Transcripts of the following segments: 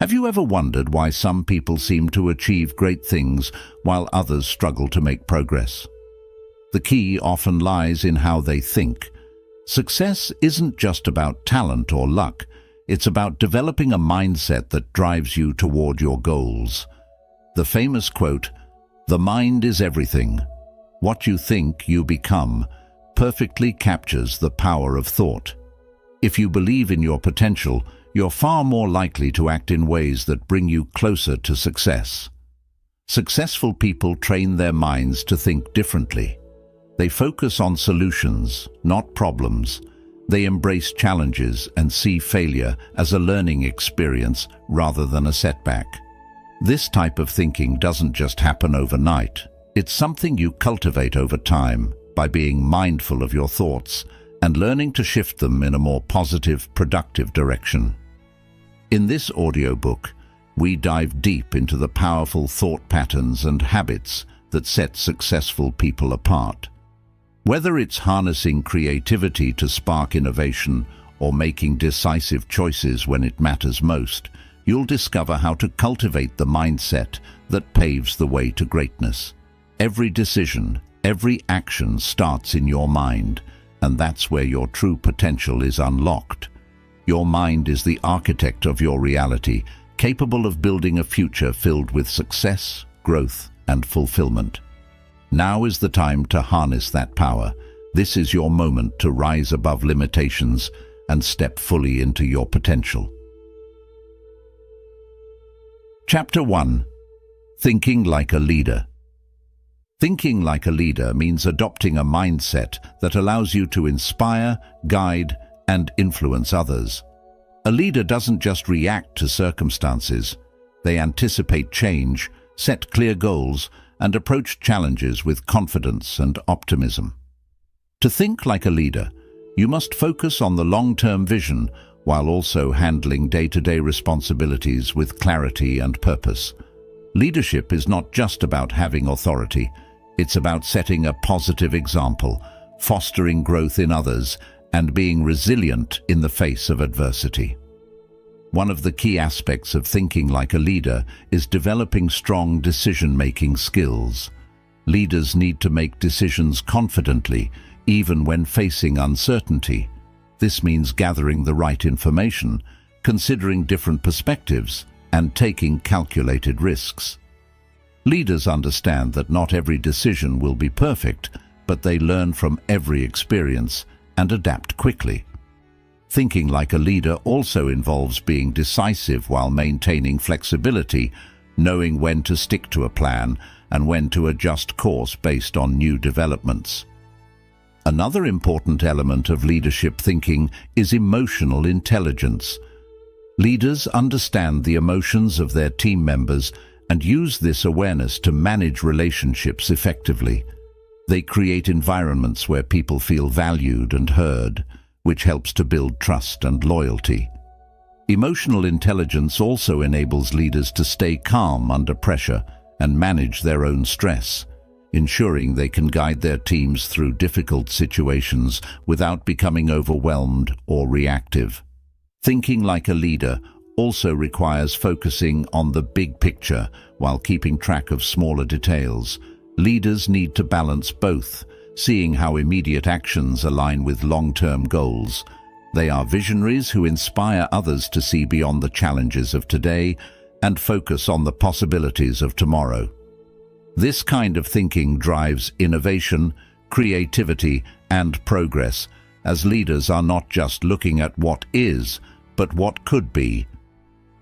Have you ever wondered why some people seem to achieve great things while others struggle to make progress? The key often lies in how they think. Success isn't just about talent or luck. It's about developing a mindset that drives you toward your goals. The famous quote, "The mind is everything. What you think, you become," perfectly captures the power of thought. If you believe in your potential, you're far more likely to act in ways that bring you closer to success. Successful people train their minds to think differently. They focus on solutions, not problems. They embrace challenges and see failure as a learning experience rather than a setback. This type of thinking doesn't just happen overnight. It's something you cultivate over time by being mindful of your thoughts and learning to shift them in a more positive, productive direction. In this audiobook, we dive deep into the powerful thought patterns and habits that set successful people apart. Whether it's harnessing creativity to spark innovation or making decisive choices when it matters most, you'll discover how to cultivate the mindset that paves the way to greatness. Every decision, every action starts in your mind, and that's where your true potential is unlocked. Your mind is the architect of your reality, capable of building a future filled with success, growth, and fulfillment. Now is the time to harness that power. This is your moment to rise above limitations and step fully into your potential. Chapter 1. Thinking like a leader. Thinking like a leader means adopting a mindset that allows you to inspire, guide, and influence others. A leader doesn't just react to circumstances. They anticipate change, set clear goals, and approach challenges with confidence and optimism. To think like a leader, you must focus on the long-term vision while also handling day-to-day responsibilities with clarity and purpose. Leadership is not just about having authority. It's about setting a positive example, fostering growth in others, and being resilient in the face of adversity. One of the key aspects of thinking like a leader is developing strong decision-making skills. Leaders need to make decisions confidently, even when facing uncertainty. This means gathering the right information, considering different perspectives, and taking calculated risks. Leaders understand that not every decision will be perfect, but they learn from every experience and adapt quickly. Thinking like a leader also involves being decisive while maintaining flexibility, knowing when to stick to a plan and when to adjust course based on new developments. Another important element of leadership thinking is emotional intelligence. Leaders understand the emotions of their team members and use this awareness to manage relationships effectively. They create environments where people feel valued and heard, which helps to build trust and loyalty. Emotional intelligence also enables leaders to stay calm under pressure and manage their own stress, ensuring they can guide their teams through difficult situations without becoming overwhelmed or reactive. Thinking like a leader also requires focusing on the big picture while keeping track of smaller details. Leaders need to balance both, seeing how immediate actions align with long-term goals. They are visionaries who inspire others to see beyond the challenges of today and focus on the possibilities of tomorrow. This kind of thinking drives innovation, creativity, and progress, as leaders are not just looking at what is, but what could be.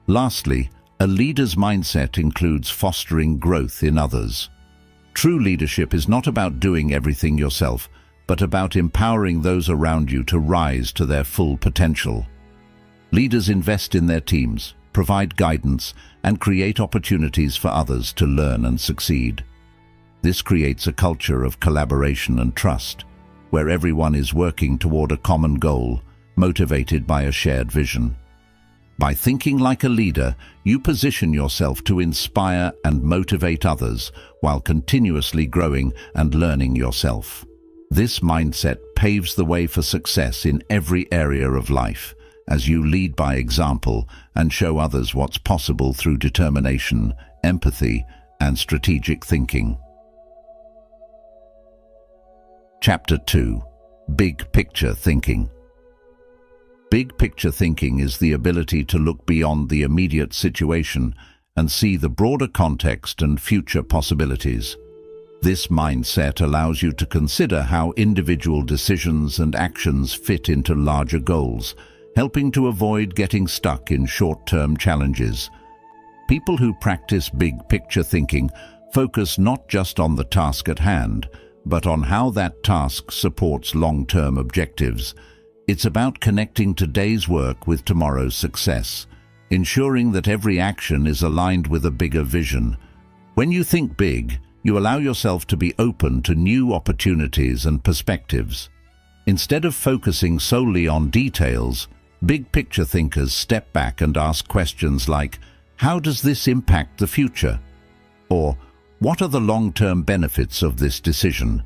Lastly, a leader's mindset includes fostering growth in others. True leadership is not about doing everything yourself, but about empowering those around you to rise to their full potential. Leaders invest in their teams, provide guidance, and create opportunities for others to learn and succeed. This creates a culture of collaboration and trust, where everyone is working toward a common goal, motivated by a shared vision. By thinking like a leader, you position yourself to inspire and motivate others while continuously growing and learning yourself. This mindset paves the way for success in every area of life, as you lead by example and show others what's possible through determination, empathy, and strategic thinking. Chapter 2. Big Picture Thinking. Big picture thinking is the ability to look beyond the immediate situation and see the broader context and future possibilities. This mindset allows you to consider how individual decisions and actions fit into larger goals, helping to avoid getting stuck in short-term challenges. People who practice big picture thinking focus not just on the task at hand, but on how that task supports long-term objectives. It's about connecting today's work with tomorrow's success, ensuring that every action is aligned with a bigger vision. When you think big, you allow yourself to be open to new opportunities and perspectives. Instead of focusing solely on details, big picture thinkers step back and ask questions like, how does this impact the future? Or, what are the long-term benefits of this decision?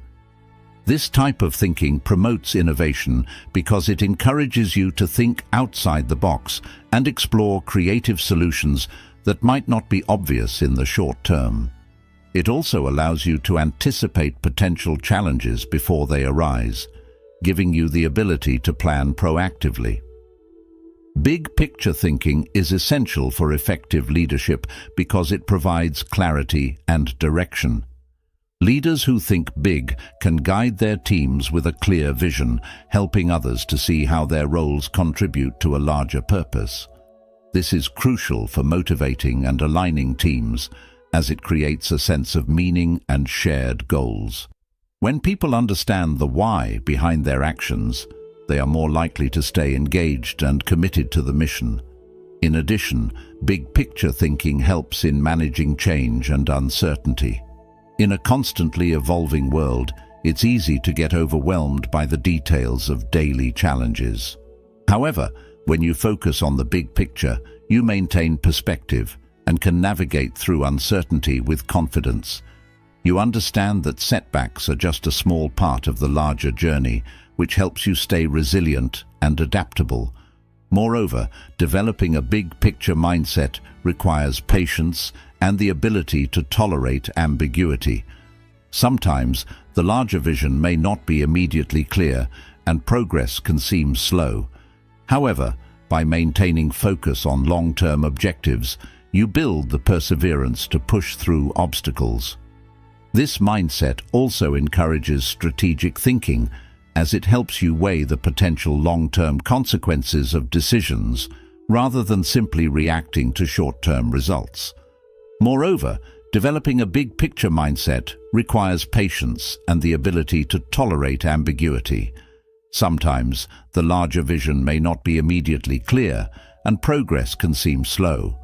This type of thinking promotes innovation because it encourages you to think outside the box and explore creative solutions that might not be obvious in the short term. It also allows you to anticipate potential challenges before they arise, giving you the ability to plan proactively. Big picture thinking is essential for effective leadership because it provides clarity and direction. Leaders who think big can guide their teams with a clear vision, helping others to see how their roles contribute to a larger purpose. This is crucial for motivating and aligning teams, as it creates a sense of meaning and shared goals. When people understand the why behind their actions, they are more likely to stay engaged and committed to the mission. In addition, big picture thinking helps in managing change and uncertainty. In a constantly evolving world, it's easy to get overwhelmed by the details of daily challenges. However, when you focus on the big picture, you maintain perspective and can navigate through uncertainty with confidence. You understand that setbacks are just a small part of the larger journey, which helps you stay resilient and adaptable. Moreover, developing a big picture mindset requires patience and the ability to tolerate ambiguity. Sometimes, the larger vision may not be immediately clear, and progress can seem slow. However, by maintaining focus on long-term objectives, you build the perseverance to push through obstacles. This mindset also encourages strategic thinking, as it helps you weigh the potential long-term consequences of decisions rather than simply reacting to short-term results. Moreover, developing a big picture mindset requires patience and the ability to tolerate ambiguity. Sometimes, the larger vision may not be immediately clear, and progress can seem slow.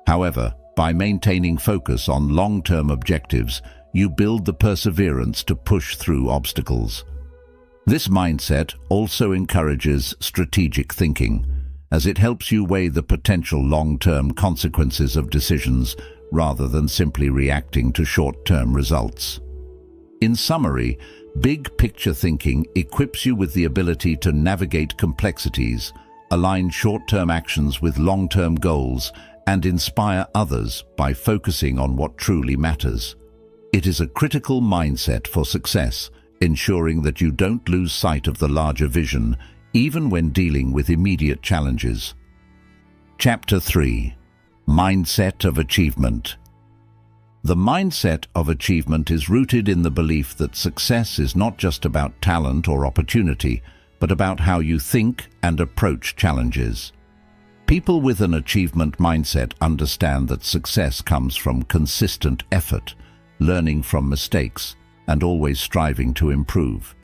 However, by maintaining focus on long-term objectives, you build the perseverance to push through obstacles. This mindset also encourages strategic thinking, as it helps you weigh the potential long-term consequences of decisions rather than simply reacting to short-term results. In summary, big picture thinking equips you with the ability to navigate complexities, align short-term actions with long-term goals, and inspire others by focusing on what truly matters. It is a critical mindset for success, ensuring that you don't lose sight of the larger vision, even when dealing with immediate challenges. Chapter 3. Mindset of Achievement. The mindset of achievement is rooted in the belief that success is not just about talent or opportunity, but about how you think and approach challenges. People with an achievement mindset understand that success comes from consistent effort, learning from mistakes, and always striving to improve.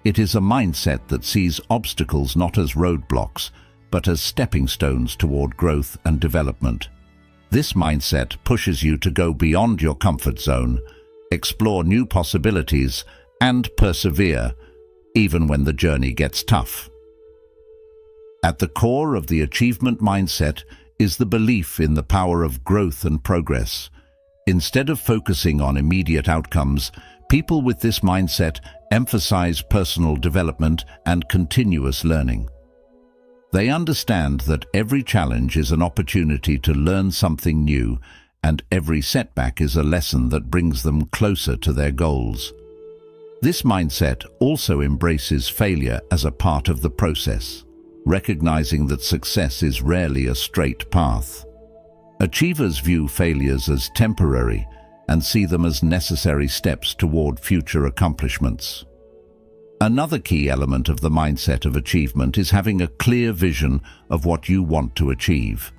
It is a mindset that sees obstacles not as roadblocks, but as stepping stones toward growth and development. This mindset pushes you to go beyond your comfort zone, explore new possibilities, and persevere, even when the journey gets tough. At the core of the achievement mindset is the belief in the power of growth and progress. Instead of focusing on immediate outcomes, people with this mindset emphasize personal development and continuous learning. They understand that every challenge is an opportunity to learn something new, and every setback is a lesson that brings them closer to their goals. This mindset also embraces failure as a part of the process, recognizing that success is rarely a straight path. Achievers view failures as temporary and see them as necessary steps toward future accomplishments. Another key element of the mindset of achievement is having a clear vision of what you want to achieve.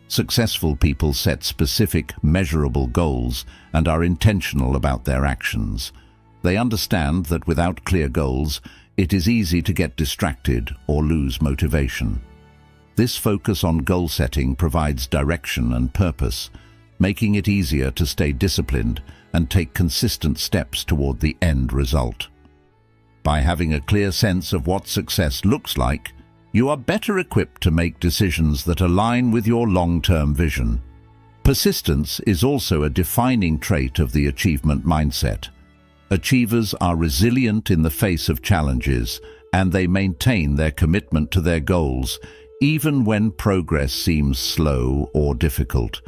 Successful people set specific, measurable goals and are intentional about their actions. They understand that without clear goals, it is easy to get distracted or lose motivation. This focus on goal setting provides direction and purpose, making it easier to stay disciplined and take consistent steps toward the end result. By having a clear sense of what success looks like, you are better equipped to make decisions that align with your long-term vision. Persistence is also a defining trait of the achievement mindset. Achievers are resilient in the face of challenges, and they maintain their commitment to their goals, even when progress seems slow or difficult.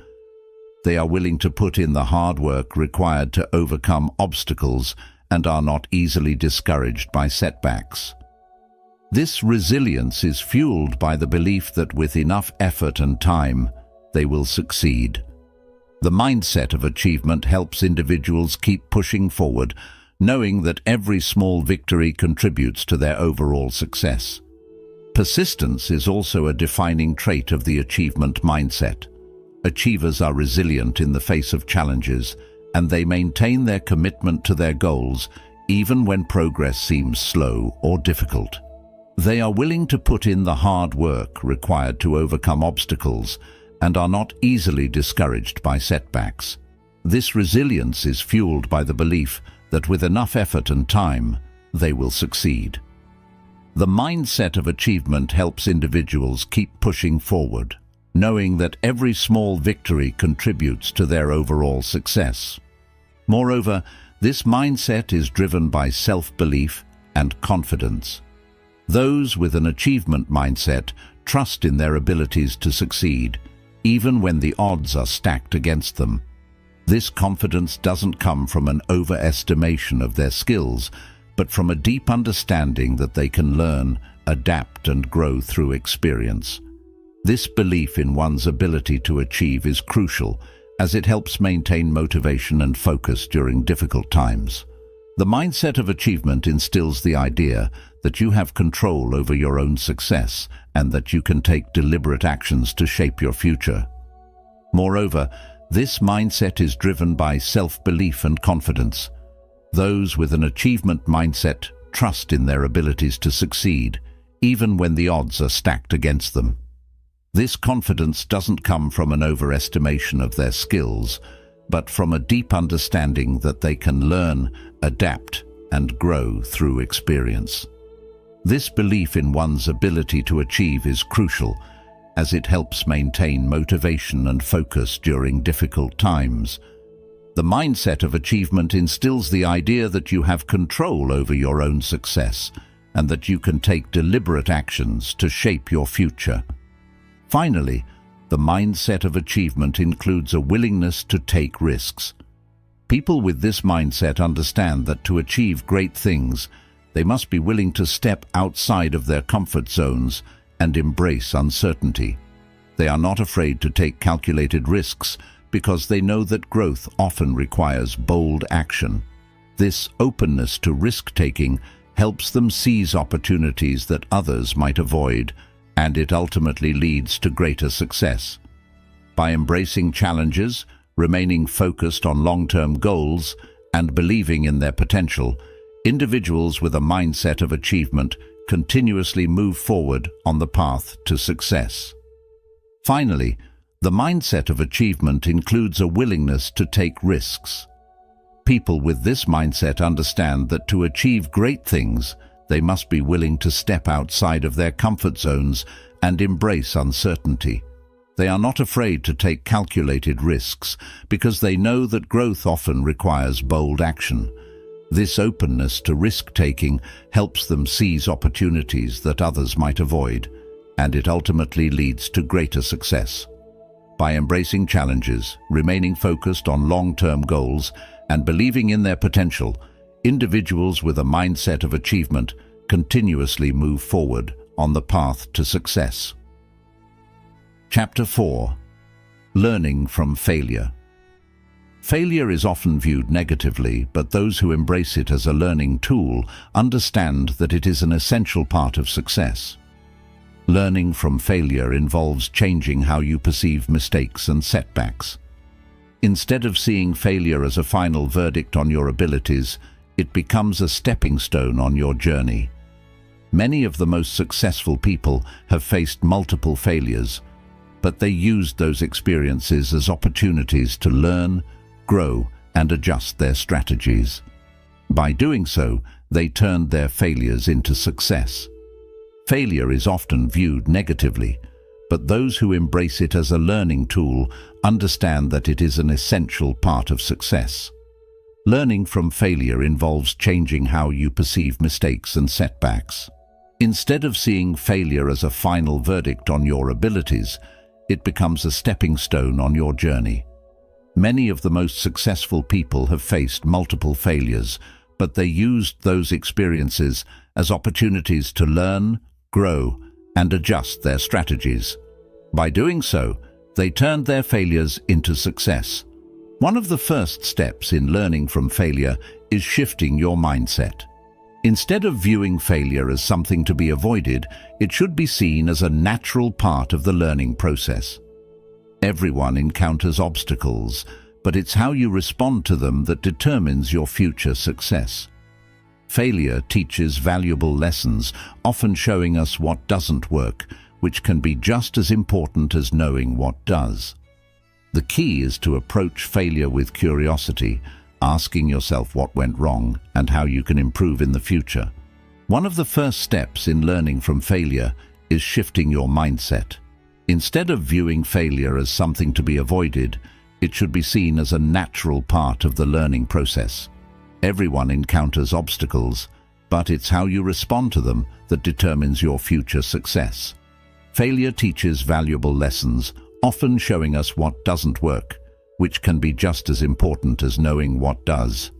They are willing to put in the hard work required to overcome obstacles and are not easily discouraged by setbacks. This resilience is fueled by the belief that with enough effort and time, they will succeed. The mindset of achievement helps individuals keep pushing forward, knowing that every small victory contributes to their overall success. Persistence is also a defining trait of the achievement mindset. Achievers are resilient in the face of challenges, and they maintain their commitment to their goals even when progress seems slow or difficult. They are willing to put in the hard work required to overcome obstacles and are not easily discouraged by setbacks. This resilience is fueled by the belief that with enough effort and time, they will succeed. The mindset of achievement helps individuals keep pushing forward, knowing that every small victory contributes to their overall success. Moreover, this mindset is driven by self-belief and confidence. Those with an achievement mindset trust in their abilities to succeed, even when the odds are stacked against them. This confidence doesn't come from an overestimation of their skills, but from a deep understanding that they can learn, adapt, and grow through experience. This belief in one's ability to achieve is crucial, as it helps maintain motivation and focus during difficult times. The mindset of achievement instills the idea that you have control over your own success and that you can take deliberate actions to shape your future. Moreover, this mindset is driven by self-belief and confidence. Those with an achievement mindset trust in their abilities to succeed, even when the odds are stacked against them. This confidence doesn't come from an overestimation of their skills, but from a deep understanding that they can learn, adapt, and grow through experience. This belief in one's ability to achieve is crucial, as it helps maintain motivation and focus during difficult times. The mindset of achievement instills the idea that you have control over your own success and that you can take deliberate actions to shape your future. Finally, the mindset of achievement includes a willingness to take risks. People with this mindset understand that to achieve great things, they must be willing to step outside of their comfort zones and embrace uncertainty. They are not afraid to take calculated risks because they know that growth often requires bold action. This openness to risk-taking helps them seize opportunities that others might avoid, and it ultimately leads to greater success. By embracing challenges, remaining focused on long-term goals, and believing in their potential, individuals with a mindset of achievement continuously move forward on the path to success. Finally, the mindset of achievement includes a willingness to take risks. People with this mindset understand that to achieve great things, they must be willing to step outside of their comfort zones and embrace uncertainty. They are not afraid to take calculated risks because they know that growth often requires bold action. This openness to risk-taking helps them seize opportunities that others might avoid, and it ultimately leads to greater success. By embracing challenges, remaining focused on long-term goals, and believing in their potential, individuals with a mindset of achievement continuously move forward on the path to success. Chapter 4. Learning from failure. Failure is often viewed negatively, but those who embrace it as a learning tool understand that it is an essential part of success. Learning from failure involves changing how you perceive mistakes and setbacks. Instead of seeing failure as a final verdict on your abilities, it becomes a stepping stone on your journey. Many of the most successful people have faced multiple failures, but they used those experiences as opportunities to learn, grow, and adjust their strategies. By doing so, they turned their failures into success. Failure is often viewed negatively, but those who embrace it as a learning tool understand that it is an essential part of success. Learning from failure involves changing how you perceive mistakes and setbacks. Instead of seeing failure as a final verdict on your abilities, it becomes a stepping stone on your journey. Many of the most successful people have faced multiple failures, but they used those experiences as opportunities to learn, grow, and adjust their strategies. By doing so, they turned their failures into success. One of the first steps in learning from failure is shifting your mindset. Instead of viewing failure as something to be avoided, it should be seen as a natural part of the learning process. Everyone encounters obstacles, but it's how you respond to them that determines your future success. Failure teaches valuable lessons, often showing us what doesn't work, which can be just as important as knowing what does. The key is to approach failure with curiosity, asking yourself what went wrong and how you can improve in the future. One of the first steps in learning from failure is shifting your mindset. Instead of viewing failure as something to be avoided, it should be seen as a natural part of the learning process. Everyone encounters obstacles, but it's how you respond to them that determines your future success. Failure teaches valuable lessons, often showing us what doesn't work, which can be just as important as knowing what does.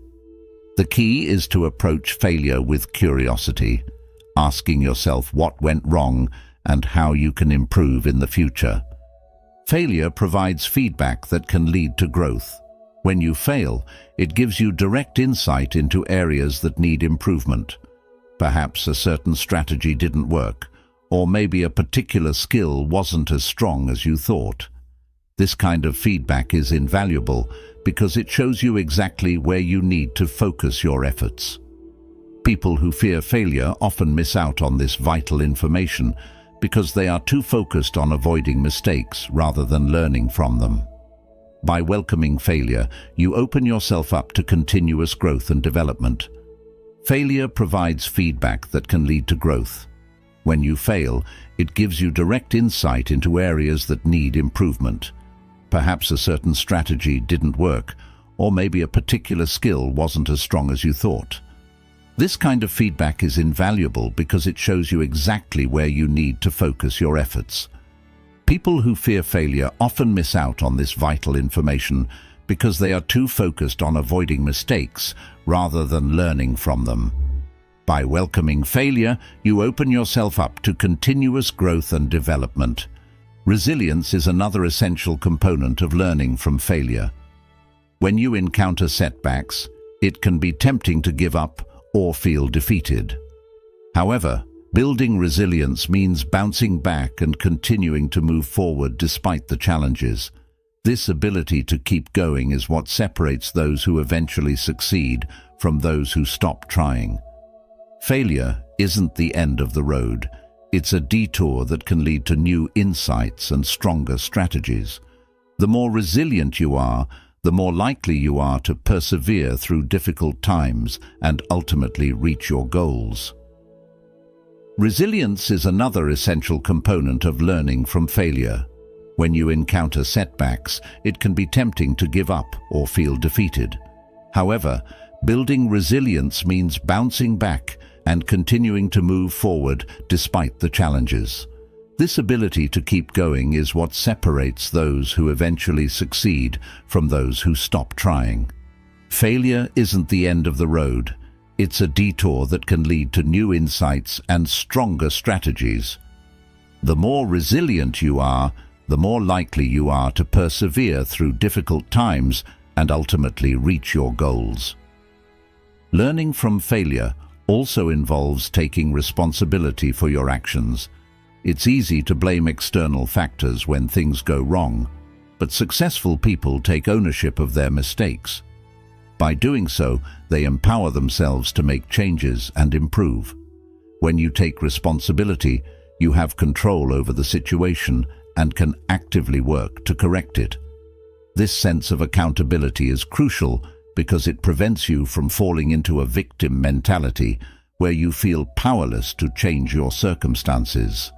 The key is to approach failure with curiosity, asking yourself what went wrong and how you can improve in the future. Failure provides feedback that can lead to growth. When you fail, it gives you direct insight into areas that need improvement. Perhaps a certain strategy didn't work, or maybe a particular skill wasn't as strong as you thought. This kind of feedback is invaluable because it shows you exactly where you need to focus your efforts. People who fear failure often miss out on this vital information because they are too focused on avoiding mistakes rather than learning from them. By welcoming failure, you open yourself up to continuous growth and development. Failure provides feedback that can lead to growth. When you fail, it gives you direct insight into areas that need improvement. Perhaps a certain strategy didn't work, or maybe a particular skill wasn't as strong as you thought. This kind of feedback is invaluable because it shows you exactly where you need to focus your efforts. People who fear failure often miss out on this vital information because they are too focused on avoiding mistakes rather than learning from them. By welcoming failure, you open yourself up to continuous growth and development. Resilience is another essential component of learning from failure. When you encounter setbacks, it can be tempting to give up or feel defeated. However, building resilience means bouncing back and continuing to move forward despite the challenges. This ability to keep going is what separates those who eventually succeed from those who stop trying. Failure isn't the end of the road. It's a detour that can lead to new insights and stronger strategies. The more resilient you are, the more likely you are to persevere through difficult times and ultimately reach your goals. Resilience is another essential component of learning from failure. When you encounter setbacks, it can be tempting to give up or feel defeated. However, building resilience means bouncing back and continuing to move forward despite the challenges. This ability to keep going is what separates those who eventually succeed from those who stop trying. Failure isn't the end of the road. It's a detour that can lead to new insights and stronger strategies. The more resilient you are, the more likely you are to persevere through difficult times and ultimately reach your goals. Learning from failure also involves taking responsibility for your actions. It's easy to blame external factors when things go wrong, but successful people take ownership of their mistakes. By doing so, they empower themselves to make changes and improve. When you take responsibility, you have control over the situation and can actively work to correct it. This sense of accountability is crucial because it prevents you from falling into a victim mentality where you feel powerless to change your circumstances.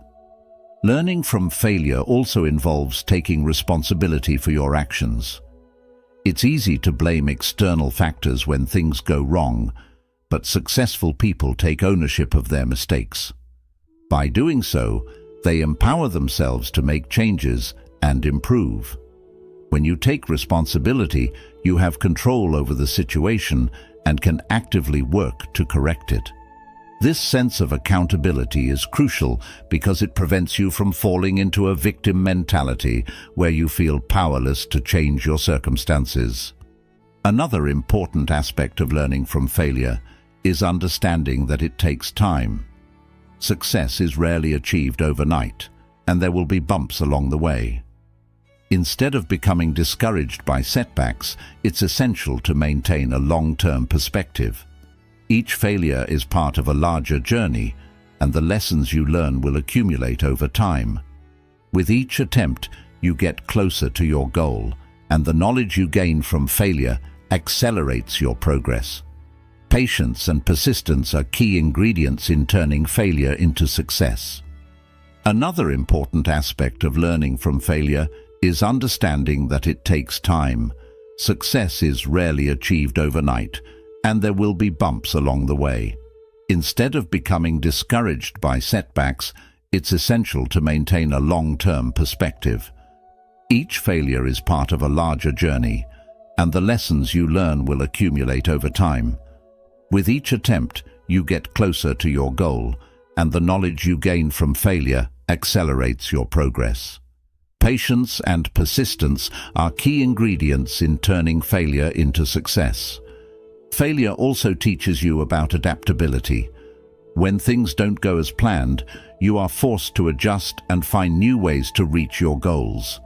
Learning from failure also involves taking responsibility for your actions. It's easy to blame external factors when things go wrong, but successful people take ownership of their mistakes. By doing so, they empower themselves to make changes and improve. When you take responsibility, you have control over the situation and can actively work to correct it. This sense of accountability is crucial because it prevents you from falling into a victim mentality where you feel powerless to change your circumstances. Another important aspect of learning from failure is understanding that it takes time. Success is rarely achieved overnight, and there will be bumps along the way. Instead of becoming discouraged by setbacks, it's essential to maintain a long-term perspective. Each failure is part of a larger journey, and the lessons you learn will accumulate over time. With each attempt, you get closer to your goal, and the knowledge you gain from failure accelerates your progress. Patience and persistence are key ingredients in turning failure into success. Another important aspect of learning from failure is understanding that it takes time. Success is rarely achieved overnight, and there will be bumps along the way. Instead of becoming discouraged by setbacks, it's essential to maintain a long-term perspective. Each failure is part of a larger journey, and the lessons you learn will accumulate over time. With each attempt, you get closer to your goal, and the knowledge you gain from failure accelerates your progress. Patience and persistence are key ingredients in turning failure into success. Failure also teaches you about adaptability. When things don't go as planned, you are forced to adjust and find new ways to reach your goals.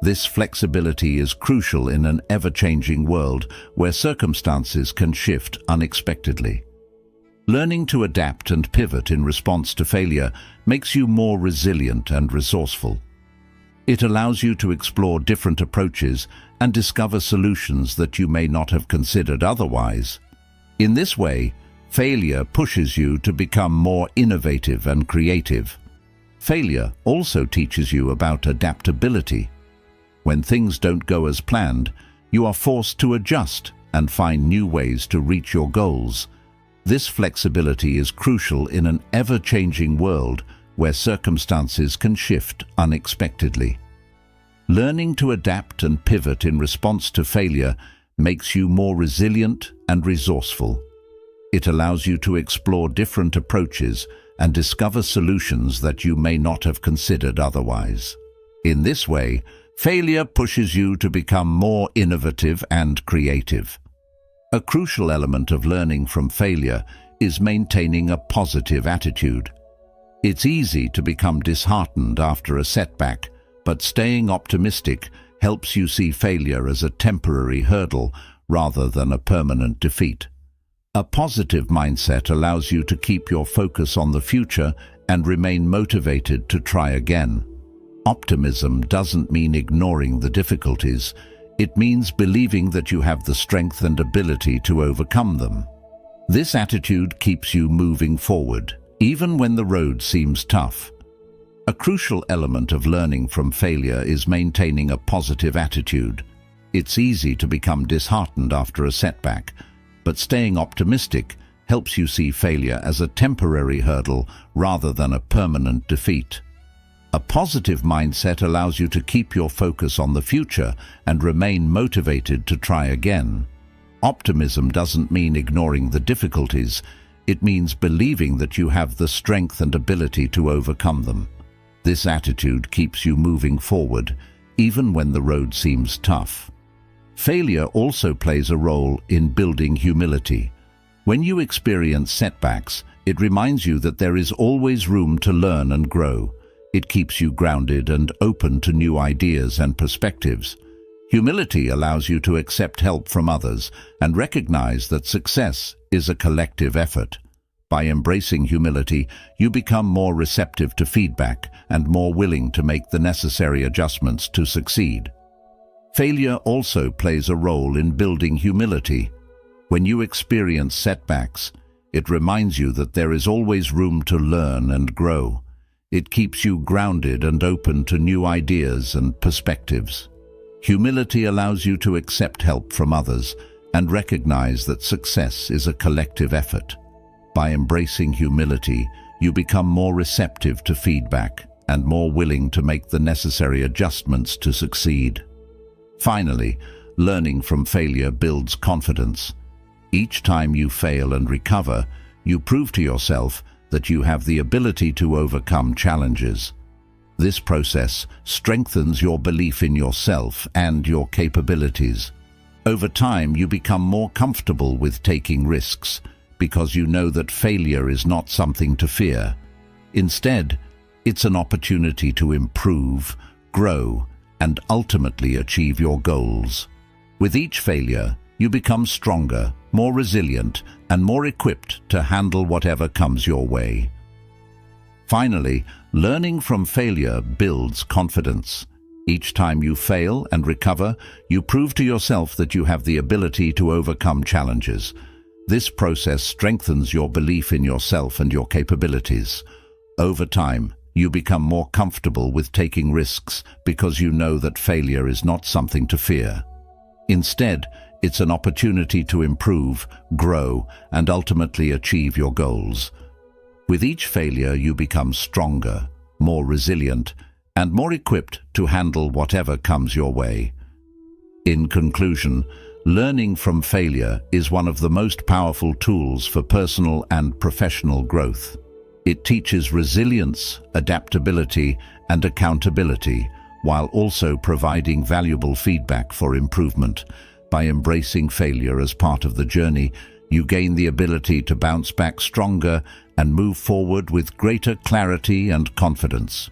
This flexibility is crucial in an ever-changing world where circumstances can shift unexpectedly. Learning to adapt and pivot in response to failure makes you more resilient and resourceful. It allows you to explore different approaches and discover solutions that you may not have considered otherwise. In this way, failure pushes you to become more innovative and creative. Failure also teaches you about adaptability. When things don't go as planned, you are forced to adjust and find new ways to reach your goals. This flexibility is crucial in an ever-changing world where circumstances can shift unexpectedly. Learning to adapt and pivot in response to failure makes you more resilient and resourceful. It allows you to explore different approaches and discover solutions that you may not have considered otherwise. In this way, failure pushes you to become more innovative and creative. A crucial element of learning from failure is maintaining a positive attitude. It's easy to become disheartened after a setback, but staying optimistic helps you see failure as a temporary hurdle rather than a permanent defeat. A positive mindset allows you to keep your focus on the future and remain motivated to try again. Optimism doesn't mean ignoring the difficulties. It means believing that you have the strength and ability to overcome them. This attitude keeps you moving forward, even when the road seems tough. A crucial element of learning from failure is maintaining a positive attitude. It's easy to become disheartened after a setback, but staying optimistic helps you see failure as a temporary hurdle rather than a permanent defeat. A positive mindset allows you to keep your focus on the future and remain motivated to try again. Optimism doesn't mean ignoring the difficulties. It means believing that you have the strength and ability to overcome them. This attitude keeps you moving forward, even when the road seems tough. Failure also plays a role in building humility. When you experience setbacks, it reminds you that there is always room to learn and grow. It keeps you grounded and open to new ideas and perspectives. Humility allows you to accept help from others and recognize that success is a collective effort. By embracing humility, you become more receptive to feedback and more willing to make the necessary adjustments to succeed. Failure also plays a role in building humility. When you experience setbacks, it reminds you that there is always room to learn and grow. It keeps you grounded and open to new ideas and perspectives. Humility allows you to accept help from others and recognize that success is a collective effort. By embracing humility, you become more receptive to feedback and more willing to make the necessary adjustments to succeed. Finally, learning from failure builds confidence. Each time you fail and recover, you prove to yourself that you have the ability to overcome challenges. This process strengthens your belief in yourself and your capabilities. Over time, you become more comfortable with taking risks because you know that failure is not something to fear. Instead, it's an opportunity to improve, grow, and ultimately achieve your goals. With each failure, you become stronger, more resilient, and more equipped to handle whatever comes your way. Finally, learning from failure builds confidence. Each time you fail and recover, you prove to yourself that you have the ability to overcome challenges. This process strengthens your belief in yourself and your capabilities. Over time, you become more comfortable with taking risks because you know that failure is not something to fear. Instead, it's an opportunity to improve, grow, and ultimately achieve your goals. With each failure, you become stronger, more resilient, and more equipped to handle whatever comes your way. In conclusion, learning from failure is one of the most powerful tools for personal and professional growth. It teaches resilience, adaptability, and accountability, while also providing valuable feedback for improvement. By embracing failure as part of the journey, you gain the ability to bounce back stronger and move forward with greater clarity and confidence.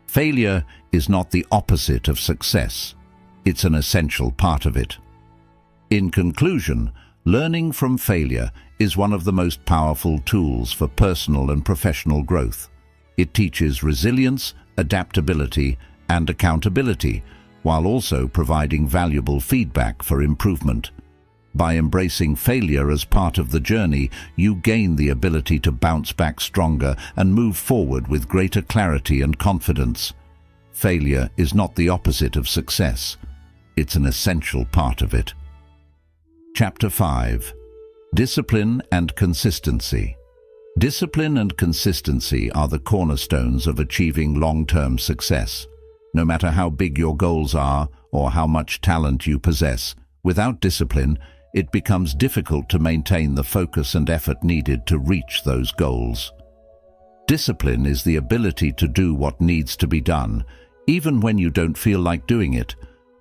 Failure is not the opposite of success. It's an essential part of it. In conclusion, learning from failure is one of the most powerful tools for personal and professional growth. It teaches resilience, adaptability, and accountability, while also providing valuable feedback for improvement. By embracing failure as part of the journey, you gain the ability to bounce back stronger and move forward with greater clarity and confidence. Failure is not the opposite of success. It's an essential part of it. Chapter 5. Discipline and Consistency. Discipline and consistency are the cornerstones of achieving long-term success. No matter how big your goals are or how much talent you possess, without discipline, it becomes difficult to maintain the focus and effort needed to reach those goals. Discipline is the ability to do what needs to be done, even when you don't feel like doing it,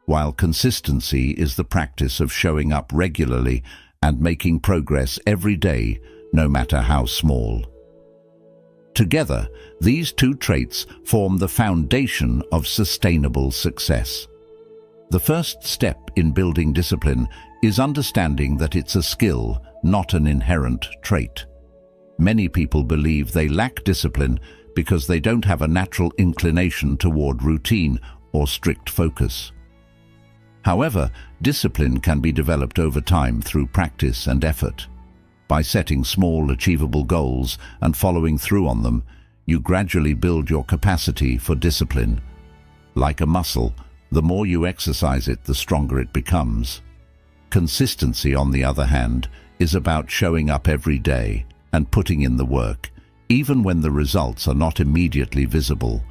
while consistency is the practice of showing up regularly and making progress every day, no matter how small. Together, these two traits form the foundation of sustainable success. The first step in building discipline is understanding that it's a skill, not an inherent trait. Many people believe they lack discipline because they don't have a natural inclination toward routine or strict focus. However, discipline can be developed over time through practice and effort. By setting small, achievable goals and following through on them, you gradually build your capacity for discipline. Like a muscle, the more you exercise it, the stronger it becomes. Consistency, on the other hand, is about showing up every day and putting in the work, even when the results are not immediately visible.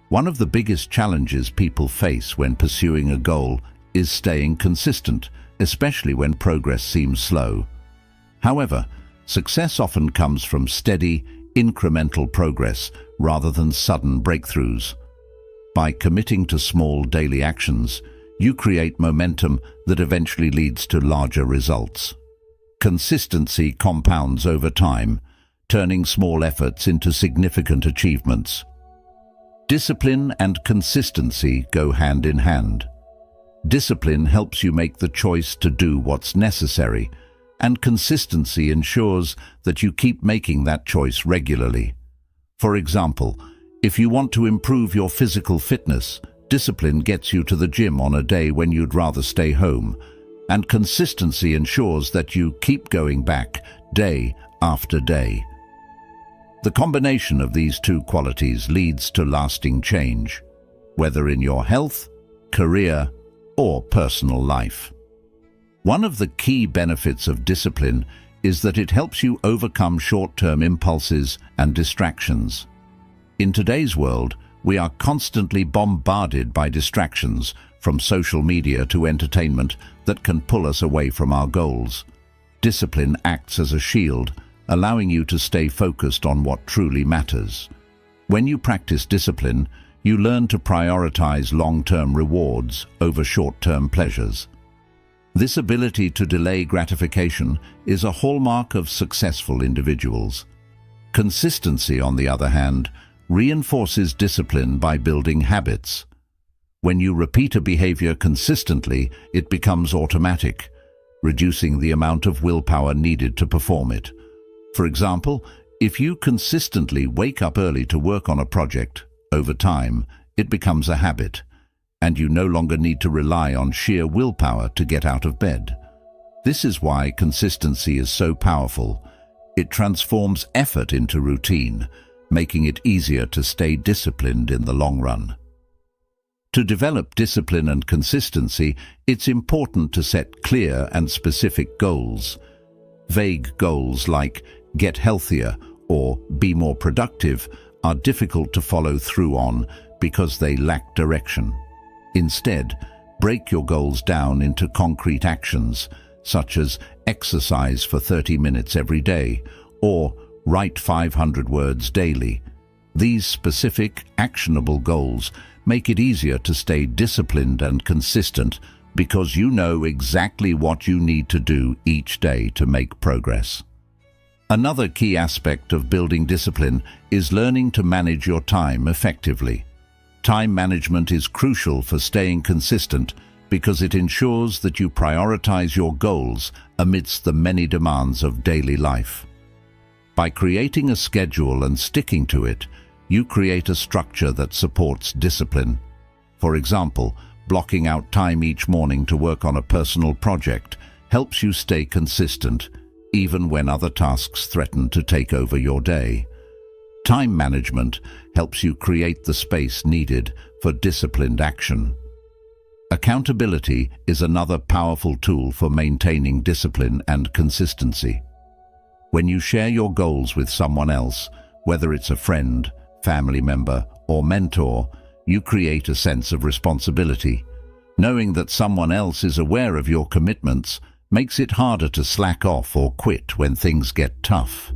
One of the biggest challenges people face when pursuing a goal is staying consistent, especially when progress seems slow. However, success often comes from steady, incremental progress rather than sudden breakthroughs. By committing to small daily actions, you create momentum that eventually leads to larger results. Consistency compounds over time, turning small efforts into significant achievements. Discipline and consistency go hand in hand. Discipline helps you make the choice to do what's necessary, and consistency ensures that you keep making that choice regularly. For example, if you want to improve your physical fitness, discipline gets you to the gym on a day when you'd rather stay home, and consistency ensures that you keep going back day after day. The combination of these two qualities leads to lasting change, whether in your health, career, or personal life. One of the key benefits of discipline is that it helps you overcome short-term impulses and distractions. In today's world, we are constantly bombarded by distractions, from social media to entertainment, that can pull us away from our goals. Discipline acts as a shield, allowing you to stay focused on what truly matters. When you practice discipline, you learn to prioritize long-term rewards over short-term pleasures. This ability to delay gratification is a hallmark of successful individuals. Consistency, on the other hand, reinforces discipline by building habits. When you repeat a behavior consistently, it becomes automatic, reducing the amount of willpower needed to perform it. For example, if you consistently wake up early to work on a project, over time, it becomes a habit, and you no longer need to rely on sheer willpower to get out of bed. This is why consistency is so powerful. It transforms effort into routine, making it easier to stay disciplined in the long run. To develop discipline and consistency, it's important to set clear and specific goals. Vague goals like get healthier or be more productive are difficult to follow through on because they lack direction. Instead, break your goals down into concrete actions, such as exercise for 30 minutes every day or write 500 words daily. These specific, actionable goals make it easier to stay disciplined and consistent because you know exactly what you need to do each day to make progress. Another key aspect of building discipline is learning to manage your time effectively. Time management is crucial for staying consistent because it ensures that you prioritize your goals amidst the many demands of daily life. By creating a schedule and sticking to it, you create a structure that supports discipline. For example, blocking out time each morning to work on a personal project helps you stay consistent, even when other tasks threaten to take over your day. Time management helps you create the space needed for disciplined action. Accountability is another powerful tool for maintaining discipline and consistency. When you share your goals with someone else, whether it's a friend, family member, or mentor, you create a sense of responsibility. Knowing that someone else is aware of your commitments makes it harder to slack off or quit when things get tough.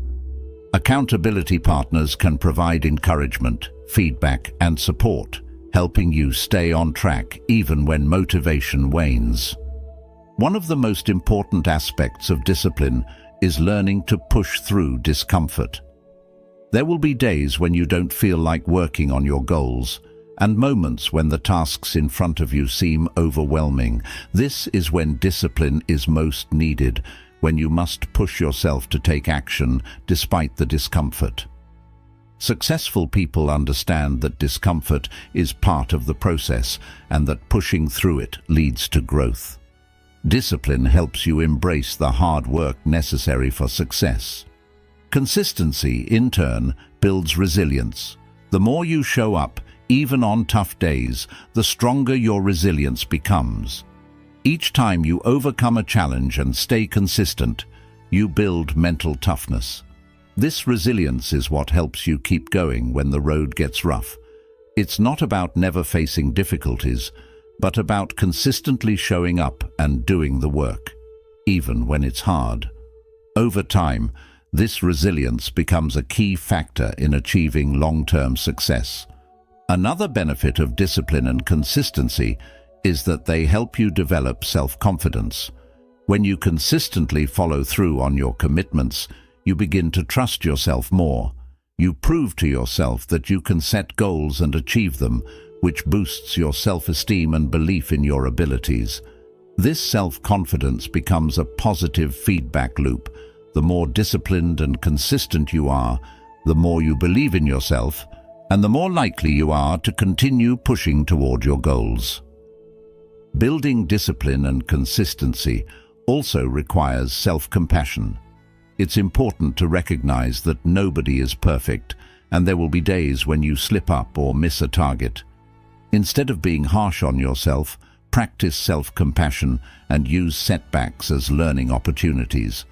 Accountability partners can provide encouragement, feedback, and support, helping you stay on track even when motivation wanes. One of the most important aspects of discipline is learning to push through discomfort. There will be days when you don't feel like working on your goals, and moments when the tasks in front of you seem overwhelming. This is when discipline is most needed, when you must push yourself to take action despite the discomfort. Successful people understand that discomfort is part of the process and that pushing through it leads to growth. Discipline helps you embrace the hard work necessary for success. Consistency, in turn, builds resilience. The more you show up, even on tough days, the stronger your resilience becomes. Each time you overcome a challenge and stay consistent, you build mental toughness. This resilience is what helps you keep going when the road gets rough. It's not about never facing difficulties, but about consistently showing up and doing the work, even when it's hard. Over time, this resilience becomes a key factor in achieving long-term success. Another benefit of discipline and consistency is that they help you develop self-confidence. When you consistently follow through on your commitments, you begin to trust yourself more. You prove to yourself that you can set goals and achieve them, which boosts your self-esteem and belief in your abilities. This self-confidence becomes a positive feedback loop. The more disciplined and consistent you are, the more you believe in yourself, and the more likely you are to continue pushing toward your goals. Building discipline and consistency also requires self-compassion. It's important to recognize that nobody is perfect, and there will be days when you slip up or miss a target. Instead of being harsh on yourself, practice self-compassion and use setbacks as learning opportunities.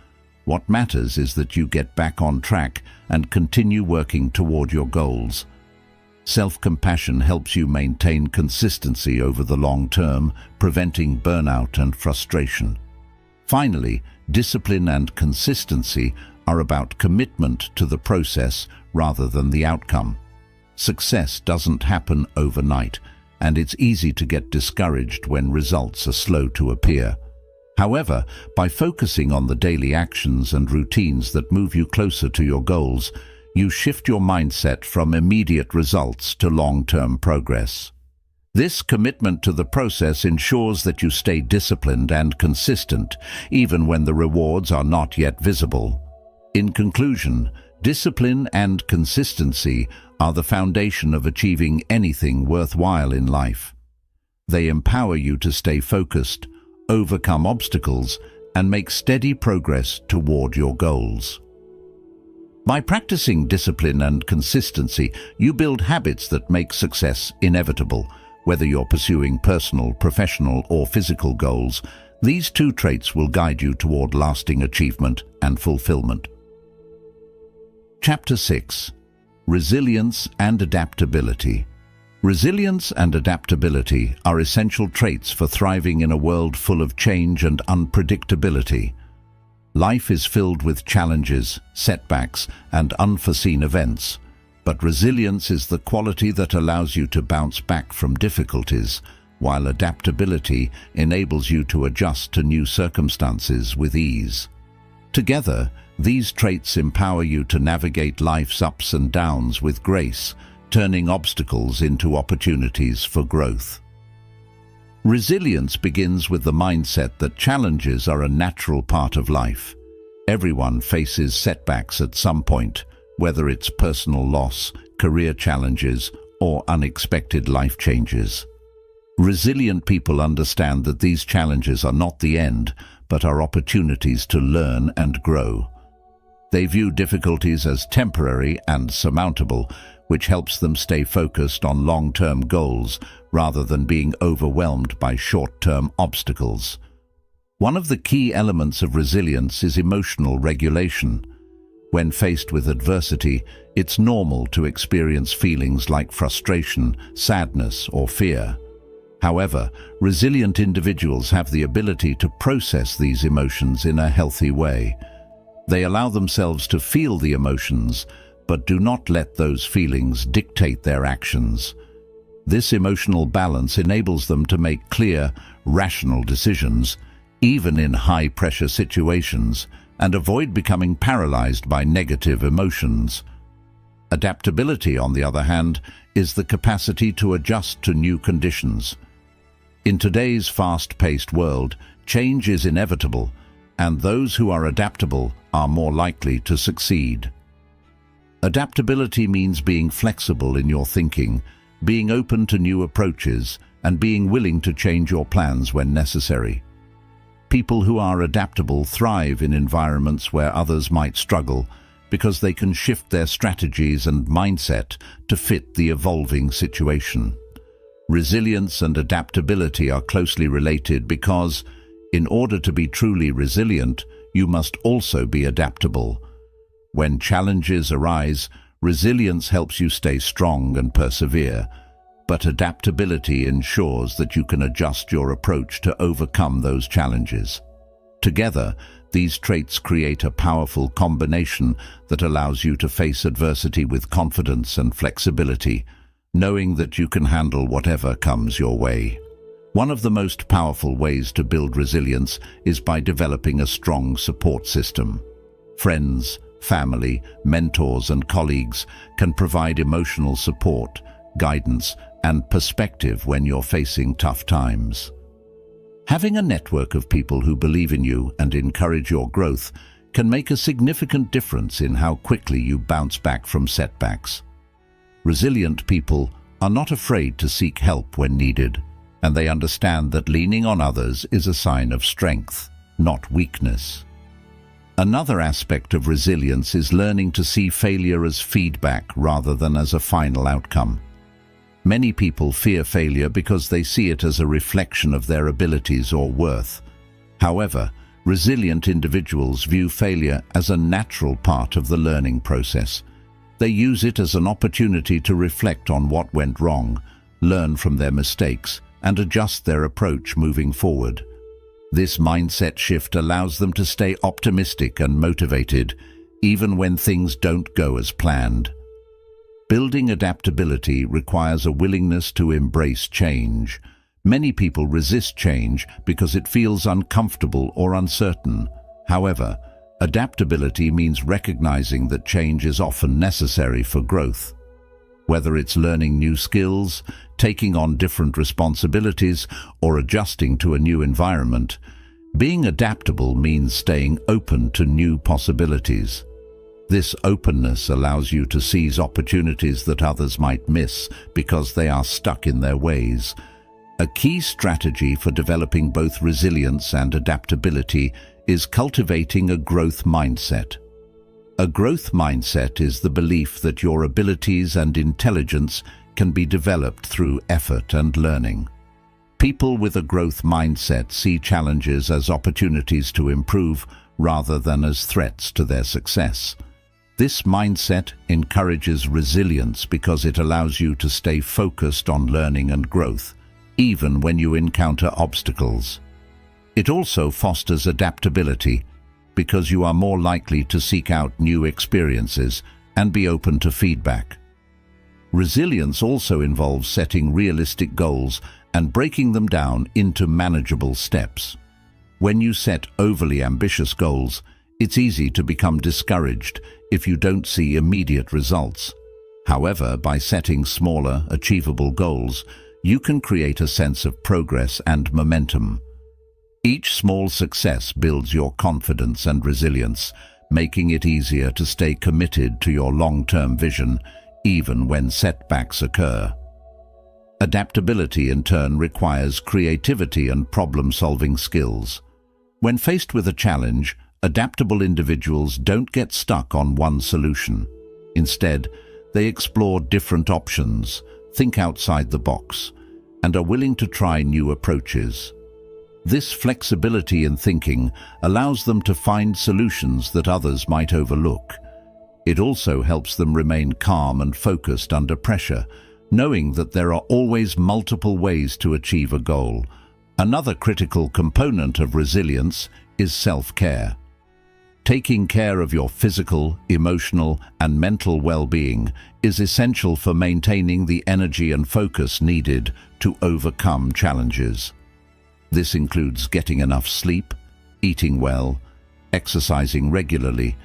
What matters is that you get back on track and continue working toward your goals. Self-compassion helps you maintain consistency over the long term, preventing burnout and frustration. Finally, discipline and consistency are about commitment to the process rather than the outcome. Success doesn't happen overnight, and it's easy to get discouraged when results are slow to appear. However, by focusing on the daily actions and routines that move you closer to your goals, you shift your mindset from immediate results to long-term progress. This commitment to the process ensures that you stay disciplined and consistent, even when the rewards are not yet visible. In conclusion, discipline and consistency are the foundation of achieving anything worthwhile in life. They empower you to stay focused, overcome obstacles, and make steady progress toward your goals. By practicing discipline and consistency, you build habits that make success inevitable. Whether you're pursuing personal, professional, or physical goals, these two traits will guide you toward lasting achievement and fulfillment. Chapter 6. Resilience and Adaptability. Resilience and adaptability are essential traits for thriving in a world full of change and unpredictability. Life is filled with challenges, setbacks, and unforeseen events, but resilience is the quality that allows you to bounce back from difficulties, while adaptability enables you to adjust to new circumstances with ease. Together, these traits empower you to navigate life's ups and downs with grace, turning obstacles into opportunities for growth. Resilience begins with the mindset that challenges are a natural part of life. Everyone faces setbacks at some point, whether it's personal loss, career challenges, or unexpected life changes. Resilient people understand that these challenges are not the end, but are opportunities to learn and grow. They view difficulties as temporary and surmountable, which helps them stay focused on long-term goals rather than being overwhelmed by short-term obstacles. One of the key elements of resilience is emotional regulation. When faced with adversity, it's normal to experience feelings like frustration, sadness, or fear. However, resilient individuals have the ability to process these emotions in a healthy way. They allow themselves to feel the emotions, but do not let those feelings dictate their actions. This emotional balance enables them to make clear, rational decisions, even in high-pressure situations, and avoid becoming paralyzed by negative emotions. Adaptability, on the other hand, is the capacity to adjust to new conditions. In today's fast-paced world, change is inevitable, and those who are adaptable are more likely to succeed. Adaptability means being flexible in your thinking, being open to new approaches, and being willing to change your plans when necessary. People who are adaptable thrive in environments where others might struggle because they can shift their strategies and mindset to fit the evolving situation. Resilience and adaptability are closely related because, in order to be truly resilient, you must also be adaptable. When challenges arise, resilience helps you stay strong and persevere, but adaptability ensures that you can adjust your approach to overcome those challenges. Together, these traits create a powerful combination that allows you to face adversity with confidence and flexibility, knowing that you can handle whatever comes your way. One of the most powerful ways to build resilience is by developing a strong support system. Friends, family, mentors, and colleagues can provide emotional support, guidance, and perspective when you're facing tough times. Having a network of people who believe in you and encourage your growth can make a significant difference in how quickly you bounce back from setbacks. Resilient people are not afraid to seek help when needed, and they understand that leaning on others is a sign of strength, not weakness. Another aspect of resilience is learning to see failure as feedback rather than as a final outcome. Many people fear failure because they see it as a reflection of their abilities or worth. However, resilient individuals view failure as a natural part of the learning process. They use it as an opportunity to reflect on what went wrong, learn from their mistakes, and adjust their approach moving forward. This mindset shift allows them to stay optimistic and motivated, even when things don't go as planned. Building adaptability requires a willingness to embrace change. Many people resist change because it feels uncomfortable or uncertain. However, adaptability means recognizing that change is often necessary for growth. Whether it's learning new skills, taking on different responsibilities, or adjusting to a new environment, being adaptable means staying open to new possibilities. This openness allows you to seize opportunities that others might miss because they are stuck in their ways. A key strategy for developing both resilience and adaptability is cultivating a growth mindset. A growth mindset is the belief that your abilities and intelligence can be developed through effort and learning. People with a growth mindset see challenges as opportunities to improve rather than as threats to their success. This mindset encourages resilience because it allows you to stay focused on learning and growth, even when you encounter obstacles. It also fosters adaptability because you are more likely to seek out new experiences and be open to feedback. Resilience also involves setting realistic goals and breaking them down into manageable steps. When you set overly ambitious goals, it's easy to become discouraged if you don't see immediate results. However, by setting smaller, achievable goals, you can create a sense of progress and momentum. Each small success builds your confidence and resilience, making it easier to stay committed to your long-term vision, even when setbacks occur. Adaptability, in turn, requires creativity and problem-solving skills. When faced with a challenge, adaptable individuals don't get stuck on one solution. Instead, they explore different options, think outside the box, and are willing to try new approaches. This flexibility in thinking allows them to find solutions that others might overlook. It also helps them remain calm and focused under pressure, knowing that there are always multiple ways to achieve a goal. Another critical component of resilience is self-care. Taking care of your physical, emotional, and mental well-being is essential for maintaining the energy and focus needed to overcome challenges. This includes getting enough sleep, eating well, exercising regularly,